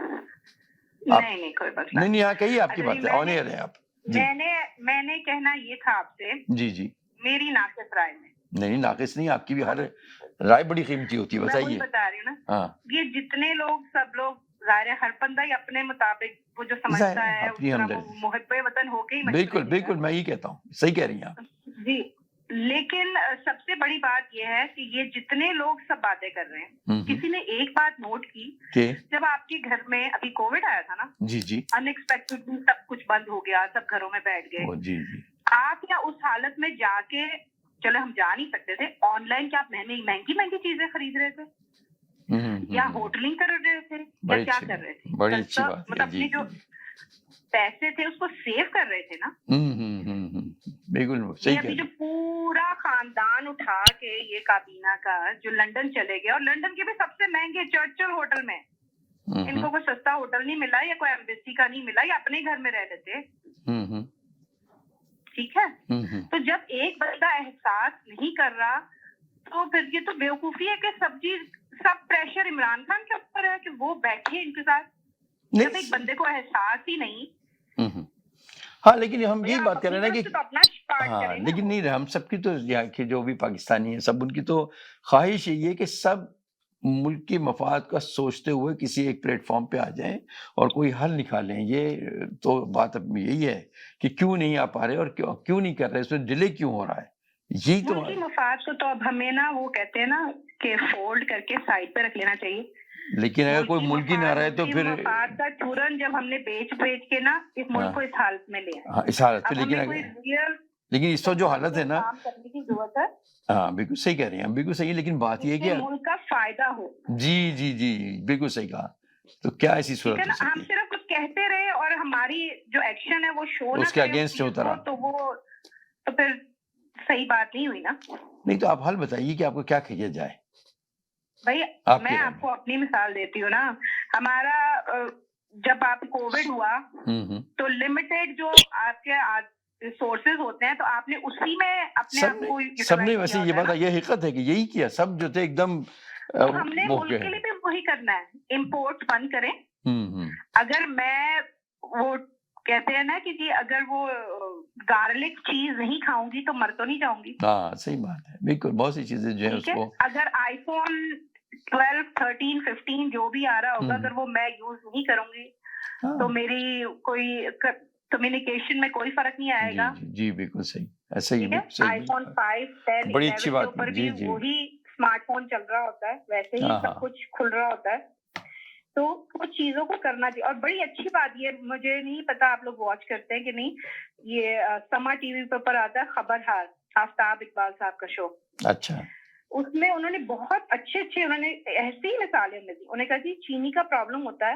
نہیں کوئی بات نہیں ہاں کہیے, آپ کی بات ہے, آن ایئر ہے آپ. میں نے کہنا یہ تھا آپ سے, جی جی میری ناقص رائے میں. نہیں ناقص نہیں, آپ کی بھی ہر رائے بڑی قیمتی ہوتی ہے, بتائیے. میں بتا رہی ہوں نا, یہ جتنے لوگ سب لوگ ظاہر ہے ہر بندہ ہی اپنے مطابق وہ جو سمجھتا ہے محب وطن ہو کے ہی. بالکل بالکل میں یہ کہتا ہوں, صحیح کہہ رہی ہیں آپ. جی لیکن سب سے بڑی بات یہ ہے کہ یہ جتنے لوگ سب باتیں کر رہے ہیں, کسی نے ایک بات نوٹ کی, جب آپ کے گھر میں ابھی کووڈ آیا تھا نا, جی جی ان ایکسپیکٹڈلی سب کچھ بند ہو گیا, سب گھروں میں بیٹھ گئے. جی جی آپ کیا اس حالت میں جا کے, چلو ہم جا نہیں سکتے تھے, آن لائن کیا آپ مہنگی چیزیں خرید رہے تھے, یا ہوٹلنگ کر رہے تھے, یا کیا کر رہے تھے؟ بڑی اچھی بات, مطلب اپنے جو پیسے تھے اس کو سیو کر رہے تھے نا. بالکل صحیح. ابھی جو پورا خاندان اٹھا کے یہ کابینہ کا جو لندن چلے گئے, اور لندن کے بھی سب سے مہنگے چرچل ہوٹل میں, ان کو کوئی سستا ہوٹل نہیں ملا یا کوئی ایمبیسی کا نہیں ملا, یا اپنے گھر میں رہ لیتے. ٹھیک ہے, تو جب ایک بندہ احساس نہیں کر رہا تو پھر یہ تو بیوقوفی ہے کہ سب پریشر عمران خان کے اوپر ہے کہ وہ بیٹھے ان کے ساتھ, جب ایک بندے کو احساس ہی نہیں. ہاں لیکن ہم یہ بات کر رہے ہیں کہ ہاں لیکن نہیں, ہم سب کی تو یہاں کے جو بھی پاکستانی ہیں سب, ان کی تو خواہش یہ ہے کہ سب ملک کی مفاد کا سوچتے ہوئے کسی ایک پلیٹ فارم پہ آ جائیں اور کوئی حل نکالیں. یہ تو بات اب یہی ہے کہ کیوں نہیں آ پا رہے اور کیوں نہیں کر رہے, اس میں ڈیلے کیوں ہو رہا ہے. یہی تو ملکی مفاد کو تو اب ہمیں نا وہ کہتے ہیں نا کہ فولڈ کر کے سائڈ پہ رکھ لینا چاہیے. لیکن اگر کوئی ملکی نہ رہے تو پھر مفاد کا چورن جب ہم نے بیچ کے نا اس ملک کو اس حالت میں لے آئے, اس حالت پہ, لیکن اس وقت جو حالت ہے نا, کام کرنے کی ضرورت ہے. ہاں بالکل صحیح کہہ رہے ہیں, بالکل صحیح. لیکن بات یہ ہے کہ ملک کا فائدہ ہو. جی جی جی بالکل صحیح کہا. تو کیا ایسی صورت ہو سکتی ہم ہے صرف کچھ کہتے رہے اور ہماری جو ایکشن ہے وہ شو اس کے اگینسٹ ہوتا رہا, تو وہ تو پھر صحیح بات نہیں ہوئی نا. نہیں تو آپ حل بتائیے کہ آپ کو کیا کیا جائے. بھائی میں آپ کو اپنی مثال دیتی ہوں نا. ہمارا جب آپ کووڈ ہوا تو لمیٹڈ جو آپ کے ریسورسز ہوتے ہیں تو آپ نے اسی میں اپنے آپ کو سب نے ویسے یہ بات, یہ حقیقت ہے کہ یہی کیا سب جو تھے ایک دم. ہم نے ملک کے لیے بھی وہی کرنا ہے, امپورٹ بند کریں. اگر میں وہ کہتے ہیں نا کہ جی اگر وہ گارلک چیز نہیں کھاؤں گی تو مر تو نہیں جاؤں گی. ہاں صحیح بات ہے, بالکل. بہت سی چیزیں جو ہے اس کو, اگر آئی فون 12, 13, 15 جو بھی آ رہا ہوگا اگر وہ میں یوز نہیں کروں گی تو میری کوئی کمیونیکیشن میں کوئی فرق نہیں آئے گا. جی بالکل صحیح, ایسے ہی. آئی فون 5, 10, بڑی اچھی بات اوپر بھی وہی اسمارٹ فون چل رہا ہوتا ہے, ویسے ہی سب کچھ کھل رہا ہوتا ہے. تو کچھ چیزوں کو کرنا چاہیے. اور بڑی اچھی بات یہ, مجھے نہیں پتا آپ لوگ واچ کرتے ہیں کہ نہیں, یہ سما ٹی وی پر آتا ہے خبرحال, آفتاب اقبال صاحب کا شو. اچھا. اس میں انہوں نے بہت اچھے انہوں نے ایسی ہی مثالیں دی. انہوں نے کہا جی چینی کا پرابلم ہوتا ہے,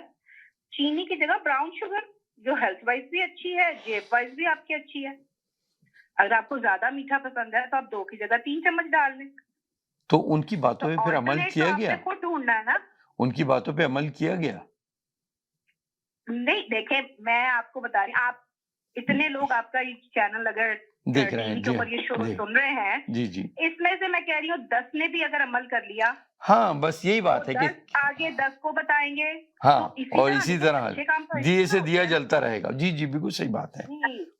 چینی کی جگہ براؤن شوگر جو ہیلتھ وائز بھی اچھی ہے, جیب وائز بھی آپ کی اچھی ہے. اگر آپ کو زیادہ میٹھا پسند ہے تو آپ 2 کی جگہ 3 چمچ ڈال لیں. تو ان کی باتوں پہ پھر عمل کیا گیا؟ خود ڈھونڈنا ہے نا. ان کی باتوں پہ عمل کیا گیا؟ نہیں دیکھیں, میں آپ کو بتا رہی ہوں, آپ اتنے لوگ آپ کا یہ چینل اگر دیکھ رہے ہیں, یہ شو سن رہے ہیں, جی جی, اس میں سے میں کہہ رہی ہوں 10 نے بھی اگر عمل کر لیا, ہاں بس یہی بات ہے کہ آگے 10 کو بتائیں گے. ہاں, اور اسی طرح دیے سے دیا جلتا رہے گا. جی جی بالکل صحیح بات ہے.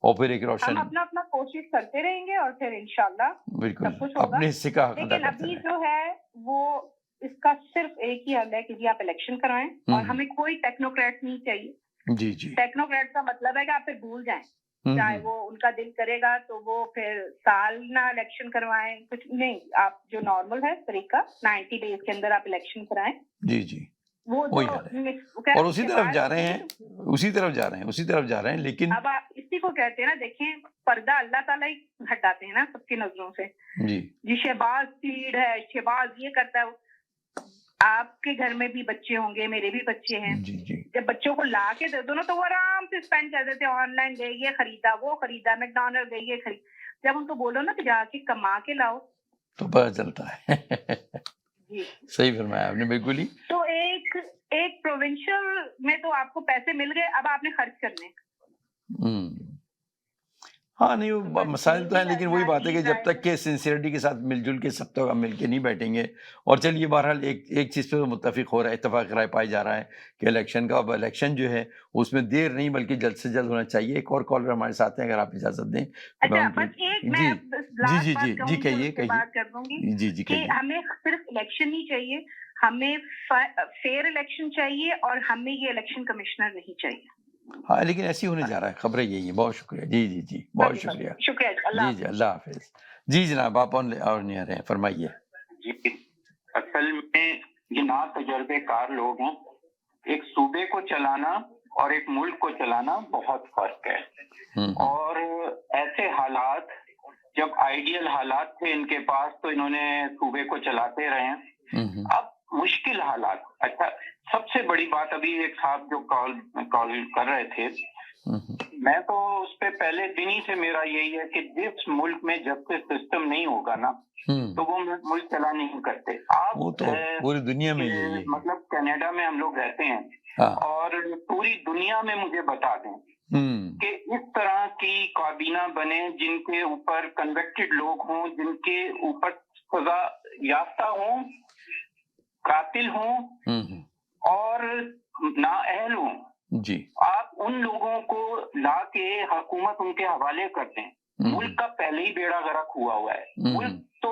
اور پھر ایک روشن, ہم اپنا کوشش کرتے رہیں گے اور پھر انشاءاللہ بالکل اپنے حصے کا حق ادا کرتے رہیں. لیکن ابھی جو ہے وہ اس کا صرف ایک ہی حل ہے کہ جی آپ الیکشن کرائیں, اور ہمیں کوئی ٹیکنوکریٹ نہیں چاہیے. جی جی, ٹیکنوکریٹ کا مطلب ہے کہ آپ پھر بھول جائیں, چاہے وہ ان کا دل کرے گا تو وہ پھر سال نہ الیکشن کروائیں, کچھ نہیں. آپ جو نارمل ہے طریقہ 90 ڈیز کے اندر آپ الیکشن کرائیں. جی جی, وہ اور اسی طرف جا رہے ہیں. لیکن اب آپ اسی کو کہتے ہیں نا, دیکھیں پردہ اللہ تعالیٰ ہی ہٹاتے ہیں نا سب کی نظروں سے. جی شہباز سیڈ ہے, شہباز یہ کرتا ہے. آپ کے گھر میں بھی بچے ہوں گے, میرے بھی بچے ہیں. جب بچوں کو لا کے دے دو نا تو وہ آرام سے اسپینڈ کر دیتے. آن لائن گئے, یہ خریدا, وہ خریدا, میکڈونلڈ گئی, یہ خرید. جب ان کو بولو نا کہ جا کے کما کے لاؤ تو پتہ چلتا ہے. جی صحیح فرمایا آپ نے, بالکل ہی. تو ایک پروونشل میں تو آپ کو پیسے مل گئے, اب آپ نے خرچ کرنے. ہاں نہیں, وہ مسائل تو ہیں, لیکن وہی بات ہے کہ جب تک کہ سنسیئرٹی کے ساتھ مل جل کے سب تک مل کے نہیں بیٹھیں گے. اور چلیے بہرحال ایک چیز پہ متفق ہو رہا ہے, اتفاق رائے پائی جا رہا ہے کہ الیکشن کا, اب الیکشن جو ہے اس میں دیر نہیں بلکہ جلد سے جلد ہونا چاہیے. ایک اور کالر ہمارے ساتھ ہیں, اگر آپ اجازت دیں. جی جی جی جی کہیے جی جی کہیے. ہمیں صرف الیکشن نہیں چاہیے, ہمیں فیئر الیکشن چاہیے, اور ہمیں یہ الیکشن کمشنر نہیں چاہیے. ہاں لیکن ایسی ہونے جا رہا ہے, خبریں یہی ہیں. بہت شکریہ. جی جی جی, بہت شکریہ. جی جی, اللہ حافظ. جی جناب, آپ اور نہیں آ رہے ہیں, فرمائیے. جی اصل میں یہ نا تجربے کار لوگ ہیں. ایک صوبے کو چلانا اور ایک ملک کو چلانا بہت فرق ہے. اور ایسے حالات, جب آئیڈیل حالات تھے ان کے پاس تو انہوں نے صوبے کو چلاتے رہے. اب مشکل حالات. اچھا, سب سے بڑی بات, ابھی ایک صاحب جو کال کر رہے تھے, میں تو اس پہ پہلے دن ہی سے میرا یہی ہے کہ جس ملک میں جسٹس سسٹم نہیں ہوگا نا تو وہ ملک چلا نہیں کرتے. آپ پوری دنیا میں مطلب کینیڈا میں ہم لوگ رہتے ہیں, اور پوری دنیا میں مجھے بتا دیں کہ اس طرح کی کابینہ بنے جن کے اوپر کنوکٹڈ لوگ ہوں, جن کے اوپر سزا یافتہ ہوں, قاتل ہوں اور نااہل ہوں. جی, آپ ان لوگوں کو لا کے حکومت ان کے حوالے کرتے ہیں. ملک کا پہلے ہی بیڑا غرق ہوا ہے. ملک تو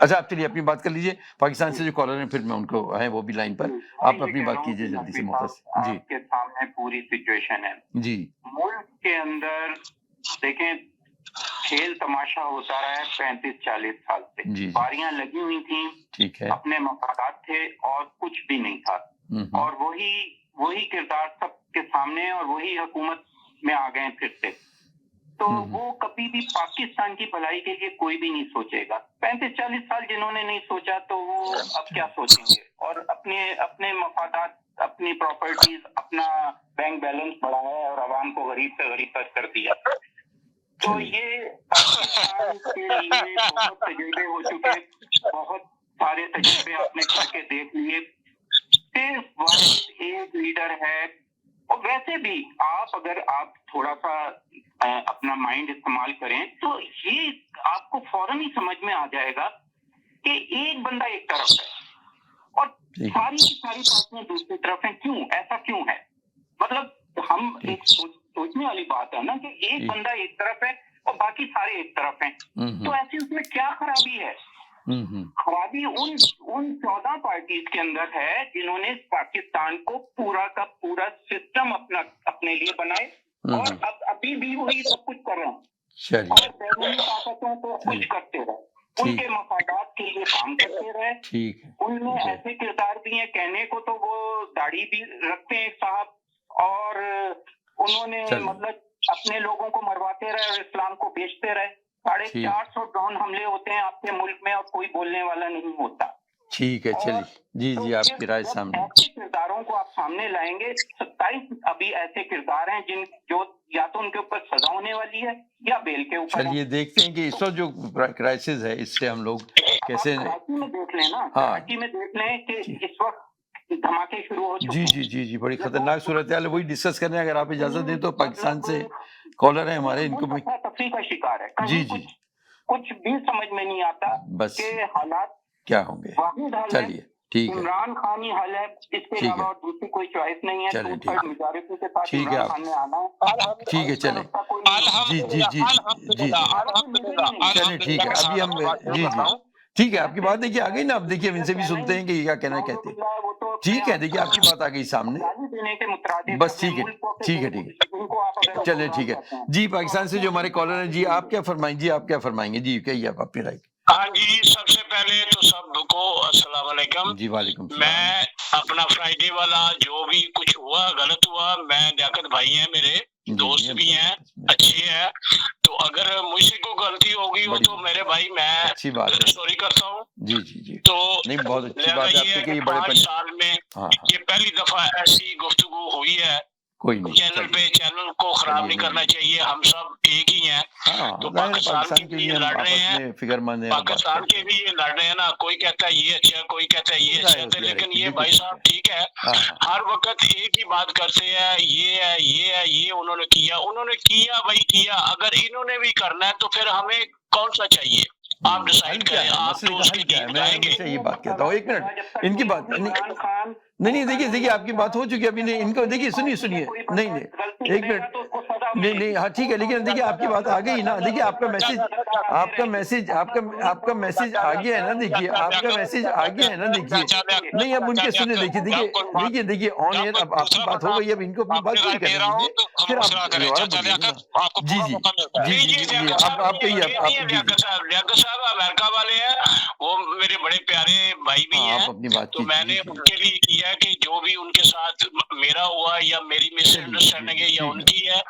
اچھا آپ چلیے اپنی بات کر لیجئے. پاکستان سے جو کالر ہیں پھر میں ان کو ہیں وہ بھی لائن پر, آپ اپنی بات کیجئے جلدی سے مختصر. جی آپ کے سامنے پوری سچویشن ہے جی. ملک کے اندر دیکھیں کھیل تماشا ہوتا رہا ہے 35-40 سال سے. جی باریاں لگی ہوئی تھیں, ٹھیک ہے, اپنے مفادات تھے اور کچھ بھی نہیں تھا, اور وہی کردار سب کے سامنے اور وہی حکومت میں آ گئے پھر سے. تو وہ کبھی بھی پاکستان کی بھلائی کے لیے کوئی بھی نہیں سوچے گا. 35-40 سال جنہوں نے نہیں سوچا تو وہ اب کیا سوچیں گے, اور اپنے مفادات, اپنی پراپرٹیز, اپنا بینک بیلنس بڑھایا اور عوام کو غریب سے غریب تک کر دیا. تو یہ پاکستان کے لیے بہت تجربے ہو چکے, بہت سارے تجربے آپ نے کر کے دیکھ لیے. صرف واحد ایک لیڈر ہے, اور ویسے بھی اگر آپ تھوڑا سا اپنا مائنڈ استعمال کریں تو یہ آپ کو فوراً ہی سمجھ میں آ جائے گا کہ ایک بندہ ایک طرف ہے اور ساری کی ساری پارٹیاں دوسری طرف ہیں. کیوں ایسا کیوں ہے؟ مطلب ہم ایک سوچنے والی بات ہے نا کہ ایک بندہ ایک طرف ہے اور باقی سارے ایک طرف ہیں, تو ایسی اس میں کیا خرابی ہے؟ خرابی ان 14 پارٹیز کے اندر ہے جنہوں نے پاکستان کو پورا کا پورا سسٹم اپنے لیے بنائے, اور ابھی بھی وہی سب کچھ کر رہے ہیں, اور بیرونی طاقتوں کو خوش کرتے رہے, ان کے مفادات کے لیے کام کرتے رہے. ان میں ایسے کردار بھی ہیں, کہنے کو تو وہ داڑھی بھی رکھتے ہیں صاحب, اور انہوں نے مطلب اپنے لوگوں کو مرواتے رہے اور اسلام کو بیچتے رہے. 450 ڈرون حملے ہوتے ہیں آپ کے ملک میں اور کوئی بولنے والا نہیں ہوتا. ٹھیک ہے, چلیے جی آپ کی رائے سامنے. ایسے کرداروں کو آپ سامنے لائیں گے, 27 ابھی ایسے کردار ہیں جو یا تو ان کے اوپر سزا ہونے والی ہے یا بیل کے اوپر. چلیے دیکھتے ہیں کہ اس وقت جو کرائسس ہے اس سے ہم لوگ کیسے کراچی میں دیکھ لیں نا, کراچی میں دیکھ لیں کہ اس وقت دھماکے شروع ہو چکے ہیں. جی بڑی خطرناک صورتحال ہے, وہی ڈسکس کرنے اگر آپ اجازت دیں تو. پاکستان سے کالر ہیں ہمارے, ان کو تفریح کا شکار ہے. جی کچھ بھی سمجھ میں نہیں آتا بس کہ حالات کیا ہوں گے. چلیے ٹھیک ہے, عمران خان ہی حل ہے, اس کے علاوہ اور دوسری کوئی چوائس نہیں ہے. ٹھیک ہے آپ ٹھیک ہے, چلیں جی چلیں ٹھیک ہے. ابھی ہم جی ٹھیک ہے, آپ کی بات دیکھیے آ گئی نا. اب دیکھیے ان سے بھی سنتے ہیں کہ یہ کیا کہنا کہتے ہیں. ٹھیک ہے, دیکھیے آپ کی بات آ گئی سامنے. بس ٹھیک ہے چلے ٹھیک ہے. جی پاکستان سے جو ہمارے کالر ہیں, جی آپ کیا فرمائیں گے. جی کہیے آپ اپنی رائے. ہاں جی, سب سے پہلے تو سب کو السلام علیکم. جی وعلیکم السلام. میں اپنا فرائیڈے والا جو بھی کچھ ہوا غلط ہوا, میں لیاقت بھائی ہیں میرے دوست بھی ہیں, اچھے ہیں, تو اگر مجھ سے کوئی غلطی ہوگی ہو تو میرے بھائی میں سوری کرتا ہوں. جی تو بہت اچھی بات ہے کہ 5 سال میں یہ پہلی دفعہ ایسی گفتگو ہوئی ہے چینل پہ. چینل کو خراب نہیں کرنا چاہیے, ہم سب ایک ہی ہیں. تو پاکستان کے بھی یہ لڑ رہے ہیں, پاکستان کے بھی یہ لڑ رہے ہیں نا. کوئی کہتا ہے یہ اچھا, کوئی کہتا ہے یہ اچھا, لیکن یہ بھائی صاحب ٹھیک ہے, ہر وقت ایک ہی بات کرتے ہیں, یہ انہوں نے کیا بھائی کیا. اگر انہوں نے بھی کرنا ہے تو پھر ہمیں کون سا چاہیے, آپ ڈیسائیڈ کریں. آپ تو اس کے دین بتائیں گے. یہ بات کہتا ہوں, ایک منٹ ان کی بات نہیں دیکھیے آپ کی بات ہو چکی ہے. ابھی نہیں ان کو دیکھیے سنیے نہیں ایک منٹ نہیں ہاں ٹھیک ہے, لیکن دیکھیے آپ کی بات آ گئی نا. دیکھیے آپ کا میسج آ گیا ہے نا. دیکھیے آپ کا میسج آ گیا ہے نا. دیکھیے نہیں اب ان کے سنیں, دیکھیے آن ایئر اب آپ کی بات ہو گئی, اب ان کو اپنی بات پوری کرنے دیجیے, پھر آپ جی آپ کہیے. لیاقت صاحب امریکہ والے ہیں, وہ میرے بڑے پیارے بھائی بھی ہیں, تو میں نے ان کے لیے کیا کہ جو بھی ان کے ساتھ میرا ہوا یا میری مس انڈرسٹینڈنگ ہے یا ان کی ہے,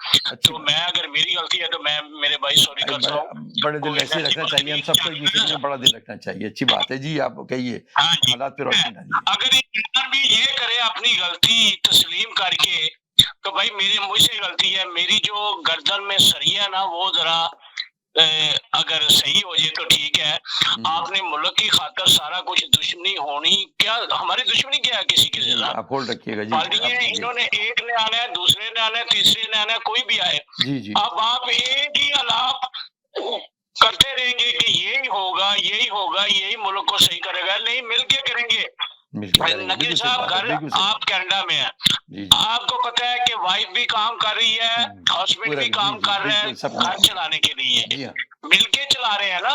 تو میں اگر میری غلطی ہے تو میں میرے بھائی سوری کرتا ہوں. بڑے دل ایسے رکھنا چاہیے, ہم سب کو ایک دوسرے میں بڑا دل رکھنا چاہیے. اچھی بات ہے جی, آپ کہیے حالات پہ روشنی ڈالیے. اگر ایران بھی یہ کرے اپنی غلطی تسلیم کر کے, تو بھائی مجھ سے غلطی ہے, میری جو گردن میں سری ہے نا وہ ذرا اگر صحیح ہو جائے تو ٹھیک ہے. آپ نے ملک کی خاطر سارا کچھ دشمنی ہونی, کیا ہماری دشمنی کیا ہے کسی کے ساتھ؟ آپ ہولڈ رکھیے گا جی. انہوں نے ایک نے آنا ہے, دوسرے نے آنا ہے, تیسرے نے آنا ہے, کوئی بھی آئے. اب آپ ایک ہی الاپ کرتے رہیں گے کہ یہی ہوگا یہی ملک کو صحیح کرے گا. نہیں, مل کے کریں گے. نقیب صاحب گھر آپ کینیڈا میں ہیں, آپ کو پتا ہے کہ وائف بھی کام کر رہی ہے, ہسبینڈ بھی کام کر رہے ہیں گھر چلانے کے لیے, مل کے چلا رہے ہیں نا.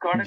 got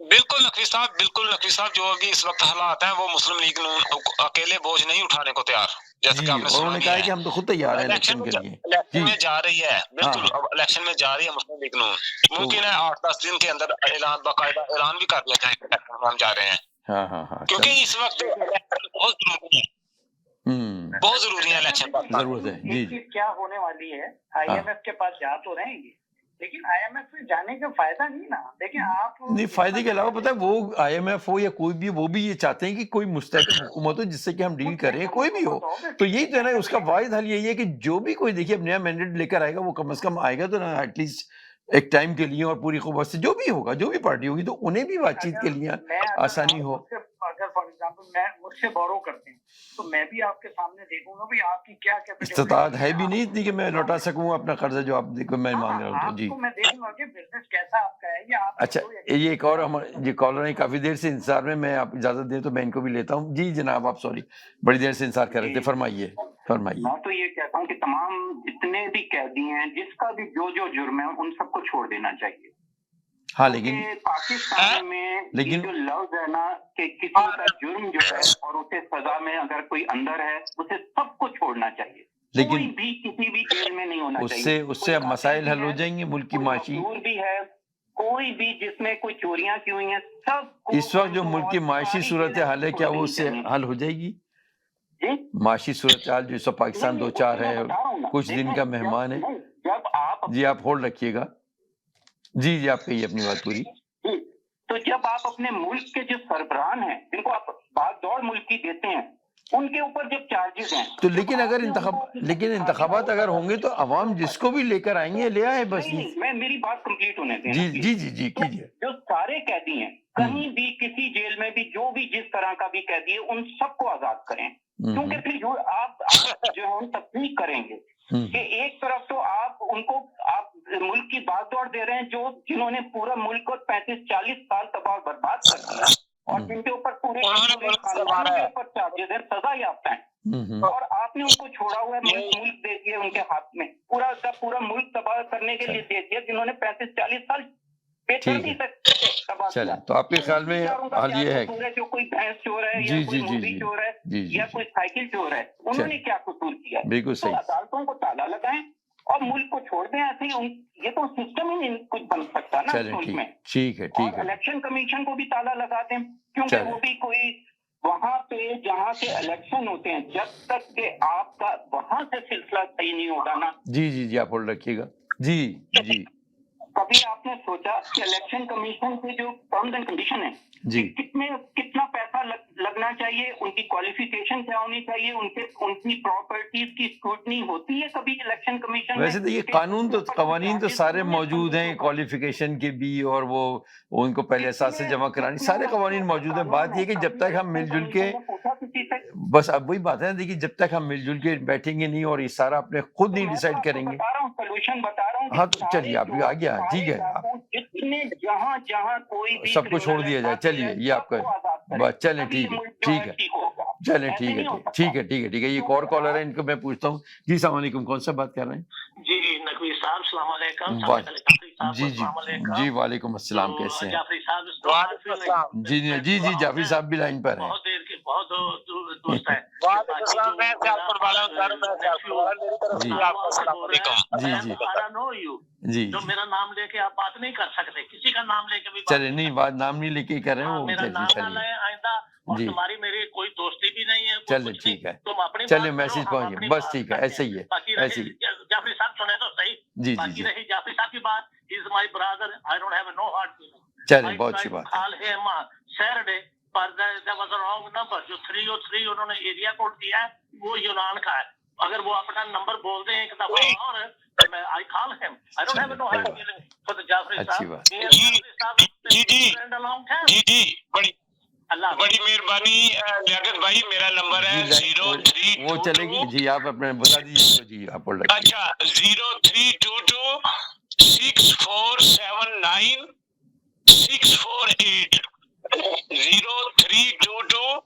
بالکل نقوی صاحب جو ابھی اس وقت حالات ہیں وہ مسلم لیگ اکیلے بوجھ نہیں اٹھانے کو تیار، جیسے کہ آپ نے انہوں نے کہا ہے کہ ہم تو خود تیار ہیں الیکشن کے لیے. الیکشن میں جا رہی ہے، بالکل الیکشن میں جا رہی ہے مسلم لیگ نون. ممکن ہے 8-10 دن کے اندر اعلان، باقاعدہ اعلان بھی کر دیا جائے کہ ہم جا رہے ہیں. ہاں کیونکہ اس وقت بہت ضروری ہے، بہت ضروری ہے الیکشن ضرورت ہے. جی چیز کیا ہونے والی ہے، آئی ایم ایف کے پاس جا تو رہیں گے لیکن آئی ایم ایف میں جانے کا فائدہ نہیں نا. دیکھیں آپ نہیں، فائدے کے علاوہ پتہ ہے وہ آئی ایم ایف ہو یا کوئی بھی، وہ بھی یہ چاہتے ہیں کہ کوئی مستحکم حکومت ہو جس سے کہ ہم ڈیل کریں، کوئی بھی ہو. تو یہی تو ہے نا، اس کا واحد حل یہی ہے کہ جو بھی کوئی دیکھیے اب نیا مینڈیٹ لے کر آئے گا وہ کم از کم آئے گا تو نا ایٹ لیسٹ ایک ٹائم کے لیے، اور پوری قوت سے جو بھی ہوگا، جو بھی پارٹی ہوگی تو انہیں بھی بات چیت کے لیے آسانی ہو. اگر فار ایگزامپل میں مجھ سے بورو کرتے ہیں تو میں بھی آپ کے سامنے دیکھوں گا بھی آپ کی کیا استطاعت ہے بھی نہیں اتنی کہ میں لوٹا سکوں اپنا قرضہ جو آپ دیکھو میں مانگ رہا ہوں. جی میں دیکھوں گا کہ بزنس کیسا آپ کا ہے یا آپ. اچھا، یہ ایک اور یہ کالر ہیں کافی دیر سے انتظار میں آپ اجازت دیں تو میں ان کو بھی لیتا ہوں. جی جناب، آپ سوری بڑی دیر سے انتظار کر رہے تھے، فرمائیے. میں تو یہ کہتا ہوں کہ تمام جتنے بھی قیدی ہیں، جس کا بھی جو جرم ہے ان سب کو چھوڑ دینا چاہیے. ہاں لیکن پاکستان میں جو لفظ ہے نا کہ کسی کا جرم جو ہے اور اسے سزا میں اگر کوئی اندر ہے اسے سب کو چھوڑنا چاہیے، کوئی بھی کسی بھی جیل میں نہیں ہونا چاہیے. اس سے اب مسائل حل ہو جائیں گے ملک کی معاشی. بھی ہے کوئی بھی جس میں کوئی چوریاں کی ہوئی ہیں سب اس وقت جو ملک کی معاشی صورتحال ہے کیا وہ اس سے حل ہو جائے گی؟ معاشی صورتحال جو اس وقت پاکستان دو چار ہے، کچھ دن کا مہمان ہے. جب آپ جی آپ ہولڈ رکھیے گا. جی آپ کہیے اپنی بات پوری. تو جب آپ اپنے ملک کے جو سربراہ ہیں جن کو آپ بھاگ دوڑ ملک کی دیتے ہیں ان کے اوپر جب چارجز ہیں تو لیکن اگر انتخابات اگر ہوں گے تو عوام جس کو بھی لے کر آئیں گے لے آئے بس. میں میری بات کمپلیٹ ہونے دیں. جی کیجیے. جو سارے قیدی ہیں کہیں بھی کسی جیل میں بھی جو بھی جس طرح کا بھی قیدی ہے ان سب کو آزاد کریں، کیونکہ پھر جو آپ جو ہے تفریق کریں گے کہ ایک طرف تو آپ ان کو آپ ملک کی بات دوڑ دے رہے ہیں جنہوں نے پورا ملک کو 35-40 سال تباہ برباد کر دیا اور جن کے اوپر پورے چارجز ہیں، سزا یافتہ ہیں، اور آپ نے ان کو چھوڑا ہوا ہے، ملک دے دیا ان کے ہاتھ میں، پورا کا پورا ملک تباہ کرنے کے لیے دے دیا جنہوں نے 35-40 سال چلیں. تو آپ کے خیال میں حال یہ ہے جو کوئی بھینس چور ہے یا کوئی مرغی چور ہے یا کوئی سائیکل چور ہے انہوں نے کیا قصور کیا؟ بالکل صحیح. عدالتوں کو تالا لگائیں اور ملک کو چھوڑ دیں ایسے ہی. یہ تو سسٹم ہی نہیں کچھ بن سکتا نا ملک میں. ٹھیک ہے. الیکشن کمیشن کو بھی تالا لگا دیں کیونکہ وہ بھی کوئی وہاں پہ جہاں سے الیکشن ہوتے ہیں جب تک کہ آپ کا وہاں سے سلسلہ صحیح نہیں ہوگا نا. جی آپ ہولڈ رکھیے گا. جی کبھی آپ نے سوچا کہ الیکشن کمیشن کے جو ٹرمز اینڈ کنڈیشن ہیں کتنا پیسہ لگنا چاہیے، ان کی کوالیفیکیشن کیا ہونی چاہیے، ان کی پراپرٹیز کی اسکروٹنی ہوتی ہے کبھی الیکشن کمیشن میں؟ ویسے دیکھیے قوانین تو سارے موجود ہیں کوالیفیکیشن کے بھی، اور وہ ان کو پہلے احساس سے جمع کرانی، سارے قوانین موجود ہیں. بات یہ کہ جب تک ہم مل جل کے، بس اب وہی بات ہے دیکھیے جب تک ہم مل جل کے بیٹھیں گے نہیں اور یہ سارا اپنے خود نہیں ڈیسائیڈ کریں گے. سولوشن بتا رہا ہوں. ہاں تو چلیے آپ آ گیا. ٹھیک ہے، جہاں کوئی بھی سب کو چھوڑ دیا جائے. چلیے یہ آپ کا بس. چلیں ٹھیک ہے. چلیں ٹھیک ہے. یہ ایک اور کالر ہے، ان کو میں پوچھتا ہوں. جی السلام علیکم، کون سا بات کر رہے ہیں؟ جی نقوی صاحب السلام علیکم. جی وعلیکم السلام. کیسے ہیں؟ جعفری صاحب. جی جعفری صاحب بھی لائن پر ہیں. بہت دیر کے بہت دوست ہیں. جی تو میرا نام لے کے آپ بات نہیں کر سکتے، کسی کا نام لے کے بھی چلے نہیں بات نام نہیں لے کے کر رہے ہیں. میرا نام نہ لیں آئندہ، اور تمہاری میری کوئی دوستی بھی نہیں ہے. چلے ٹھیک ہے، تم اپنی چلے میسج پہنچے بس. ٹھیک ہے، ایسے ہی ہے. ایسے ہی. جعفری صاحب سنے تو صحیح. جی رہی جعفری صاحب کی بات. He is my brother. I don't have no hard feeling. چلے بہت اچھی بات. Call him Saturday, but there was a wrong number. جو 303 انہوں نے ایریا کوڈ دیا ہے وہ یونان کا ہے. اگر وہ اپنا نمبر بول دیں ایک دفعہ اور I call him. I don't have no hard feeling for the Jafri صاحب. جی بڑی مہربانی لیاقت بھائی. میرا نمبر ہے 0322 وہ چلے گی. جی آپ اپنے بتا دیجیے. جی آپ بول رہے. اچھا 0322 6479 648 0322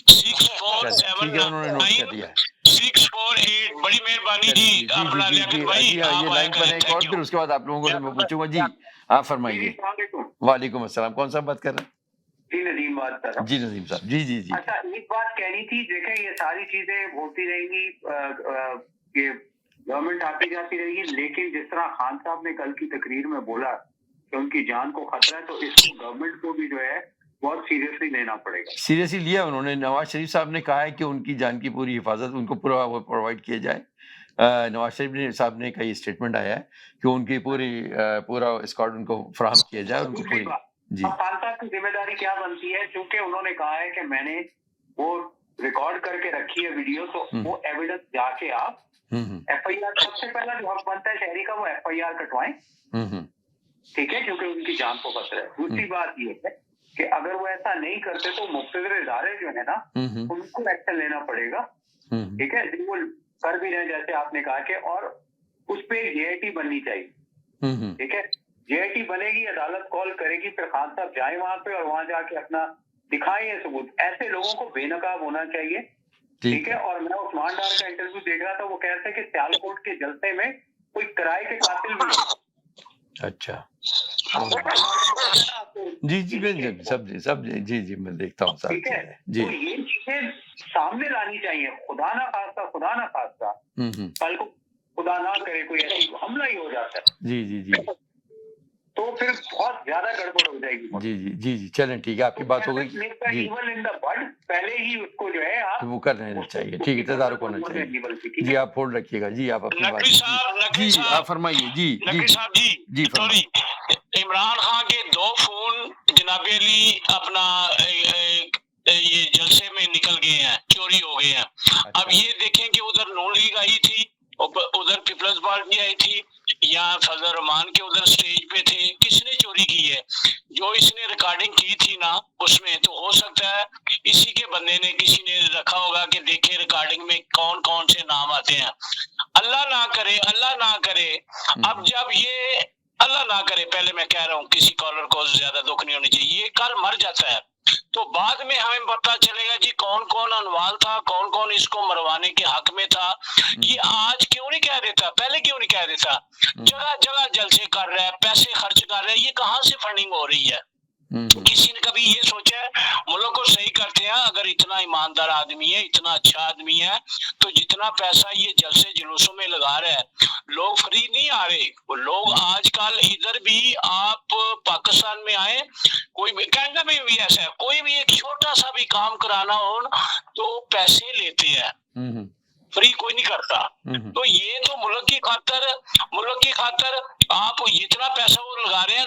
6479 648. بڑی مہربانی جی. یہ لائن پر ایک اور پھر اس کے بعد آپ لوگوں کو میں پوچھوں گا. جی آپ فرمائیے. وعلیکم السلام. کون صاحب بات کر رہے ہیں؟ جی ندیم بات کر رہا ہوں. جی ندیم صاحب. جی جی جی. اچھا ایک بات کہنی تھی, دیکھیں یہ ساری چیزیں ہوتی رہیں گی, کہ گورنمنٹ آتی جاتی رہے گی, لیکن جس طرح خان صاحب نے کل کی تقریر میں بولا کہ ان کی جان کو خطرہ ہے, تو اس کو گورنمنٹ کو بھی جو ہے بہت سیریسلی لینا پڑے گا. سیریسلی لیا انہوں نے. نواز شریف صاحب نے کہا ہے کہ ان کی جان کی پوری حفاظت ان کو پورا وہ پرووائڈ کیا جائے. نواز شریف صاحب نے کا یہ اسٹیٹمنٹ آیا ہے کہ ان کی پورا اسکواڈ ان کو فراہم کیا جائے, ان کو پوری. جی خان صاحب کی ذمہ داری کیا بنتی ہے, چونکہ انہوں نے کہا ہے کہ میں نے وہ ریکارڈ کر کے رکھی ہے ویڈیو, تو وہ ایویڈنس جا کے آپ ایف آئی آر, سب سے پہلا جو حق بنتا ہے شہری کا وہ ایف آئی آر کٹوائیں, ٹھیک ہے, کیونکہ ان کی جان کو خطرہ ہے. دوسری بات یہ ہے کہ اگر وہ ایسا نہیں کرتے تو مقتدر ادارے جو ہے نا ان کو ایکشن لینا پڑے گا, ٹھیک ہے, وہ کر بھی رہے جیسے آپ نے کہا کہ, اور اس پہ جے آئی ٹی بننی چاہیے, ٹھیک ہے, جے آئی ٹی بنے گی, عدالت کال کرے گی, پھر خان صاحب جائیں وہاں پہ اور وہاں جا کے اپنا دکھائیں یہ ثبوت. ایسے لوگوں کو بے نقاب ہونا چاہیے, ٹھیک ہے. اور میں عثمان ڈار کا انٹرویو دیکھ رہا تھا, وہ کہتے ہیں کہ سیالکوٹ کے جلسے میں کوئی کرائے کے قاتل بھی. اچھا جی جی سب جی جی میں دیکھتا ہوں سر. ٹھیک ہے, تو یہ چیزیں سامنے لانی چاہیے. خدا نہ خاصہ کل کو خدا نہ کرے کوئی ایسی حملہ ہی ہو جاتا ہے, جی جی جی, تو پھر بہت زیادہ گڑبڑ ہو جائے گی. جی جی جی جی چلیں ٹھیک ہے, آپ کی بات ہو گئی. جی پہلے ہی اس کو جو ہے آپ وہ کر رہنا چاہیے, ٹھیک ہے, تدارک ہونا چاہیے. جی آپ ہولڈ رکھیے گا. جی آپ اپنی بات جی آپ فرمائیے. جی نقوی صاحب جی سوری, عمران خان کے 2 فون جناب علی اپنا یہ جلسے میں نکل گئے ہیں, چوری ہو گئے ہیں. اب یہ دیکھیں کہ ادھر نون لیگ آئی تھی, ادھر پیپلز پارٹی آئی تھی, یا فضل الرحمان کے ادھر سٹیج پہ تھے. کس نے چوری کی ہے؟ جو اس نے ریکارڈنگ کی تھی نا اس میں, تو ہو سکتا ہے اسی کے بندے نے کسی نے رکھا ہوگا کہ دیکھے ریکارڈنگ میں کون کون سے نام آتے ہیں. اللہ نہ کرے اب جب یہ اللہ نہ کرے, پہلے میں کہہ رہا ہوں کسی کالر کو زیادہ دکھ نہیں ہونی چاہیے, یہ کل مر جاتا ہے تو بعد میں ہمیں پتہ چلے گا جی کون کون انوال تھا, کون کون اس کو مروانے کے حق میں تھا. یہ آج کیوں نہیں کہہ دیتا, پہلے کیوں نہیں کہہ دیتا؟ جگہ جگہ جلسے کر رہا ہے, پیسے خرچ کر رہا ہے, یہ کہاں سے فنڈنگ ہو رہی ہے؟ کسی نے کبھی یہ سوچا ہے ملک کو صحیح کرتے ہیں؟ اگر اتنا ایماندار آدمی ہے, اتنا اچھا آدمی ہے, تو جتنا پیسہ یہ جلسے جلوسوں میں لگا رہا ہے, لوگ فری نہیں آ رہے. لوگ آج کل ادھر بھی آپ پاکستان میں آئے, کوئی بھی کینیڈا میں بھی ایسا ہے, کوئی بھی ایک چھوٹا سا بھی کام کرانا ہو تو پیسے لیتے ہیں, فری کوئی نہیں کرتا. تو یہ تو ملک کی خاطر آپ اتنا پیسہ وہ لگا رہے ہیں,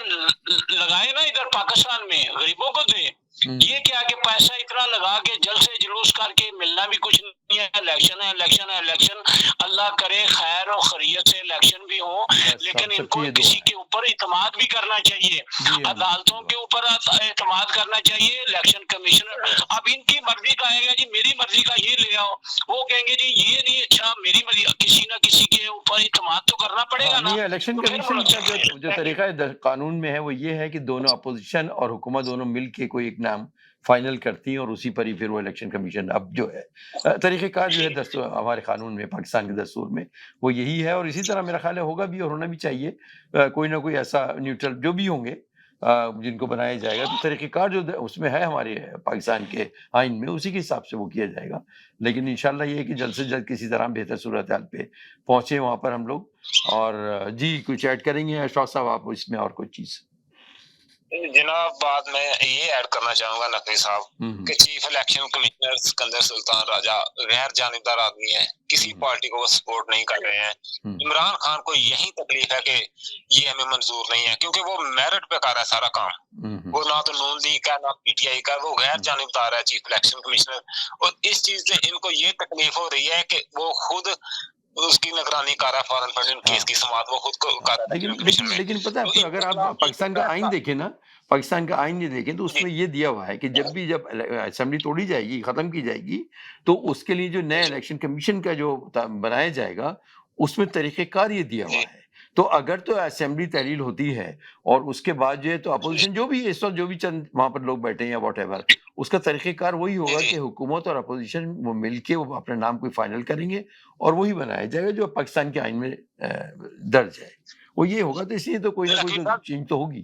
لگائے نا ادھر پاکستان میں غریبوں کو دے. یہ کیا کہ پیسہ اتنا لگا کے جلسے جلوس کر کے ملنا بھی کچھ نہیں ہے. الیکشن اللہ کرے خیر و خیریت سے الیکشن بھی ہوں, لیکن ان کو کسی کے اوپر اعتماد بھی کرنا چاہیے, عدالتوں کے اوپر اعتماد کرنا چاہیے. الیکشن کمیشنر اب ان کی مرضی کا آئے گا جی میری مرضی کا یہ لے آؤ, وہ کہیں گے جی یہ نہیں اچھا میری مرضی, کسی نہ کسی کے اوپر اعتماد تو کرنا پڑے گا نا. الیکشن کمیشن کا جو طریقہ قانون میں ہے وہ یہ ہے کہ دونوں اپوزیشن اور حکومت دونوں مل کے کوئی ایک نام فائنل کرتی ہیں, اور اسی پر ہی پھر وہ الیکشن کمیشن اب جو ہے طریقہ کار جو ہے دستور ہمارے قانون میں, پاکستان کے دستور میں وہ یہی ہے, اور اسی طرح میرا خیال ہے ہوگا بھی اور ہونا بھی چاہیے. کوئی نہ کوئی ایسا نیوٹرل جو بھی ہوں گے جن کو بنایا جائے گا, تو طریقہ کار جو اس میں ہے ہمارے پاکستان کے آئین میں اسی کے حساب سے وہ کیا جائے گا. لیکن انشاءاللہ یہ ہے کہ جلد سے جلد کسی طرح بہتر صورتحال پہ پہنچے وہاں پر ہم لوگ. اور جی کچھ ایڈ کریں گے اشفاق صاحب آپ اس میں, اور کوئی چیز؟ جناب بات میں یہ ایڈ کرنا چاہوں گا نقوی صاحب کہ چیف الیکشن کمشنر سکندر سلطان راجہ غیر جانبدار آدمی ہے, کسی پارٹی کو سپورٹ نہیں کر رہے ہیں. عمران خان کو یہی تکلیف ہے کہ یہ ہمیں منظور نہیں ہے, کیونکہ وہ میرٹ پہ کر رہا ہے سارا کام. وہ نہ تو نون لیگ کا نہ پی ٹی آئی کا, وہ غیر جانبدار ہے چیف الیکشن کمشنر. اور اس چیز سے ان کو یہ تکلیف ہو رہی ہے کہ وہ خود اس کی نگرانی کر رہا ہے, فارن فنڈنگ کیس کی سماعت وہ خود کو کر رہا ہے. لیکن پتہ ہے اگر آپ پاکستان کا آئین دیکھیں نا, پاکستان کا آئین یہ دیکھیں تو اس میں یہ دیا ہوا ہے کہ جب اسمبلی توڑی جائے گی, ختم کی جائے گی, تو اس کے لیے جو نئے الیکشن کمیشن کا جو بنایا جائے گا اس میں طریقہ کار یہ دیا ہوا ہے. تو اگر تو اسمبلی تحلیل ہوتی ہے اور اس کے بعد جو ہے تو اپوزیشن جو بھی اس وقت جو بھی چند وہاں پر لوگ بیٹھے ہیں یا واٹ ایور, اس کا طریقہ کار وہی ہوگا کہ حکومت اور اپوزیشن وہ مل کے وہ اپنے نام کو فائنل کریں گے اور وہی بنایا جائے گا جو پاکستان کے آئین میں درج ہے, وہ یہ ہوگا. تو اس لیے تو کوئی نہ کوئی چینج تو ہوگی.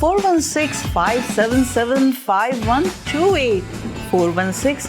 416-577-5128 416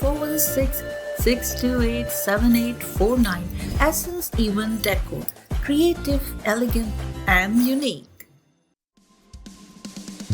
416-628-7849. Essence Event Decor, creative, elegant and unique.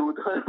2/3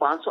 500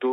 2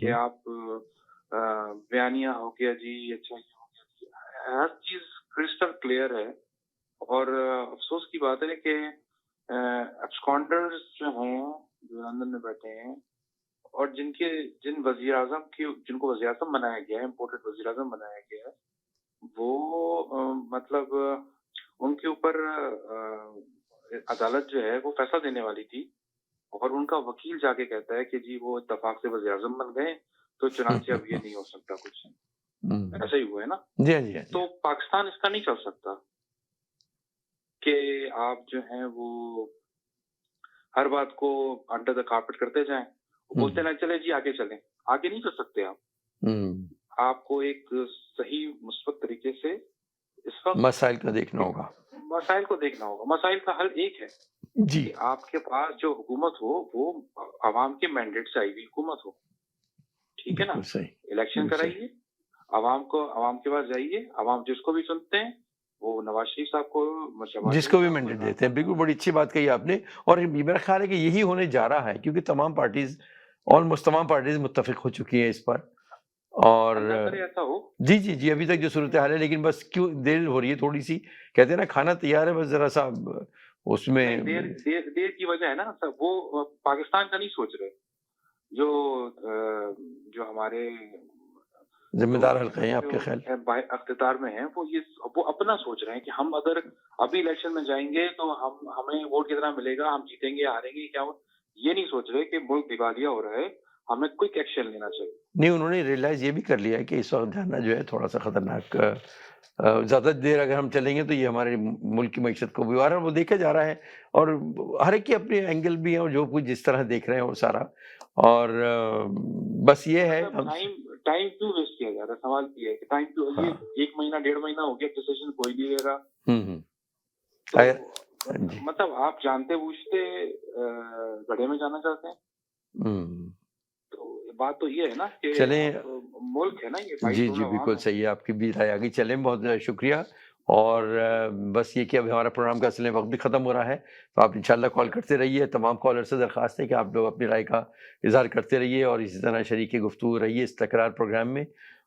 کہ آپ بیانیہ ہو گیا جی، اچھا یہ ہو گیا جی، ہر چیز کرسٹل کلیئر ہے. اور افسوس کی بات ہے کہ ایبسکانڈرز جو ہیں جو لندن میں بیٹھے ہیں اور جن وزیر اعظم جن کو وزیر اعظم بنایا گیا ہے، امپورٹڈ وزیر اعظم بنایا گیا ہے، وہ مطلب ان کے اوپر عدالت جو ہے وہ فیصلہ دینے والی تھی اور ان کا وکیل جا کے کہتا ہے کہ جی وہ اتفاق سے وزیر اعظم بن گئے تو چنانچہ اب یہ نہیں ہو سکتا کچھ. ایسا ہی ہوا ہے نا. جی. تو پاکستان اس کا نہیں چل سکتا کہ آپ جو ہیں وہ ہر بات کو انڈر دا کارپٹ کرتے جائیں، بولتے نہ چلے جی آگے چلیں. آگے نہیں چل سکتے آپ کو ایک صحیح مثبت طریقے سے اس وقت مسائل کا دیکھنا ہوگا. مسائل کا حل ایک ہے جی، آپ کے پاس جو حکومت ہو وہ عوام کے مینڈیٹ سے آئی ہوئی حکومت ہو. ٹھیک ہے نا. الیکشن کرائیے، عوام کے پاس جائیے، عوام جس کو بھی چنتے ہیں وہ نواز شریف صاحب کو جس کو بھی مینڈیٹ دیتے ہیں. بالکل بڑی اچھی بات کہی آپ نے، اور میرا خیال ہے کہ یہی ہونے جا رہا ہے کیونکہ تمام پارٹیز متفق ہو چکی ہیں اس پر. اور ایسا ہو جی ابھی تک جو صورتحال ہے، لیکن بس کیوں دیر ہو رہی ہے تھوڑی سی. کہتے ہیں نا کھانا تیار ہے، بس ذرا سا اس میں دیر کی وجہ ہے نا. وہ پاکستان کا نہیں سوچ رہے، جو ہمارے ذمہ دار حلقے ہیں آپ کے خیال اقتدار میں ہیں، وہ اپنا سوچ رہے ہیں کہ ہم اگر ابھی الیکشن میں جائیں گے تو ہمیں ووٹ کتنا ملے گا، ہم جیتیں گے ہاریں گے کیا. یہ نہیں سوچ رہے کہ ملک دیوالیہ ہو رہا ہے، ہمیں کوئک ایکشن لینا چاہیے. نہیں، انہوں نے ریئلائز یہ بھی کر لیا ہے کہ اس وقت جانا جو ہے تھوڑا سا خطرناک. زیادہ دیر اگر ہم چلیں گے تو یہ ہمارے ملک کی معیشت کو بھی وہ دیکھا جا رہا ہے، اور ہر ایک کے اپنے اینگل بھی ہیں اور جو کچھ جس طرح دیکھ رہے ہیں وہ سارا. اور بس یہ ہے ٹائم کیوں ویسٹ کیا جا رہا ہے. سوال یہ ہے کہ ٹائم کیوں. یہ 1 مہینہ 1.5 مہینہ ہو گیا، ڈیسیژن کوئی نہیں لے رہا. مطلب آپ جانتے بوجھتے گڑھے میں جانا چاہتے ہیں. تو بات تو یہ ہے نا کہ چلیں، ملک ہے نا یہ. جی بالکل صحیح ہے، آپ کی بھی رائے آگے. چلیں، بہت شکریہ. اور بس یہ کہ اب ہمارا پروگرام کا اصل وقت بھی ختم ہو رہا ہے، تو آپ انشاءاللہ کال کرتے رہیے. تمام کالر سے درخواست ہے کہ آپ لوگ اپنی رائے کا اظہار کرتے رہیے اور اسی طرح شریک گفتگو رہیے اس تکرار پروگرام میں.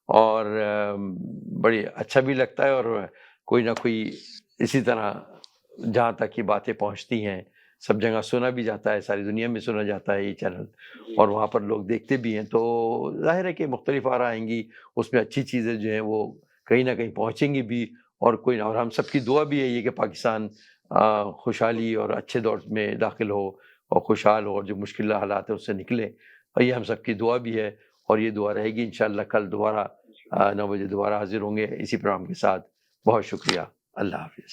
اور بڑی اچھا بھی لگتا ہے، اور کوئی نہ کوئی اسی طرح جہاں تک یہ باتیں پہنچتی ہیں سب جگہ سنا بھی جاتا ہے، ساری دنیا میں سنا جاتا ہے یہ چینل، اور وہاں پر لوگ دیکھتے بھی ہیں. تو ظاہر ہے کہ مختلف آراء آئیں گی، اس میں اچھی چیزیں جو ہیں وہ کہیں نہ کہیں پہنچیں گی بھی. اور ہم سب کی دعا بھی ہے یہ کہ پاکستان خوشحالی اور اچھے دور میں داخل ہو اور خوشحال ہو، اور جو مشکل حالات ہیں اس سے نکلے. اور یہ ہم سب کی دعا بھی ہے، اور یہ دعا رہے گی. انشاءاللہ کل دوبارہ 9 بجے دوبارہ حاضر ہوں گے اسی پروگرام کے ساتھ. بہت شکریہ. اللہ حافظ.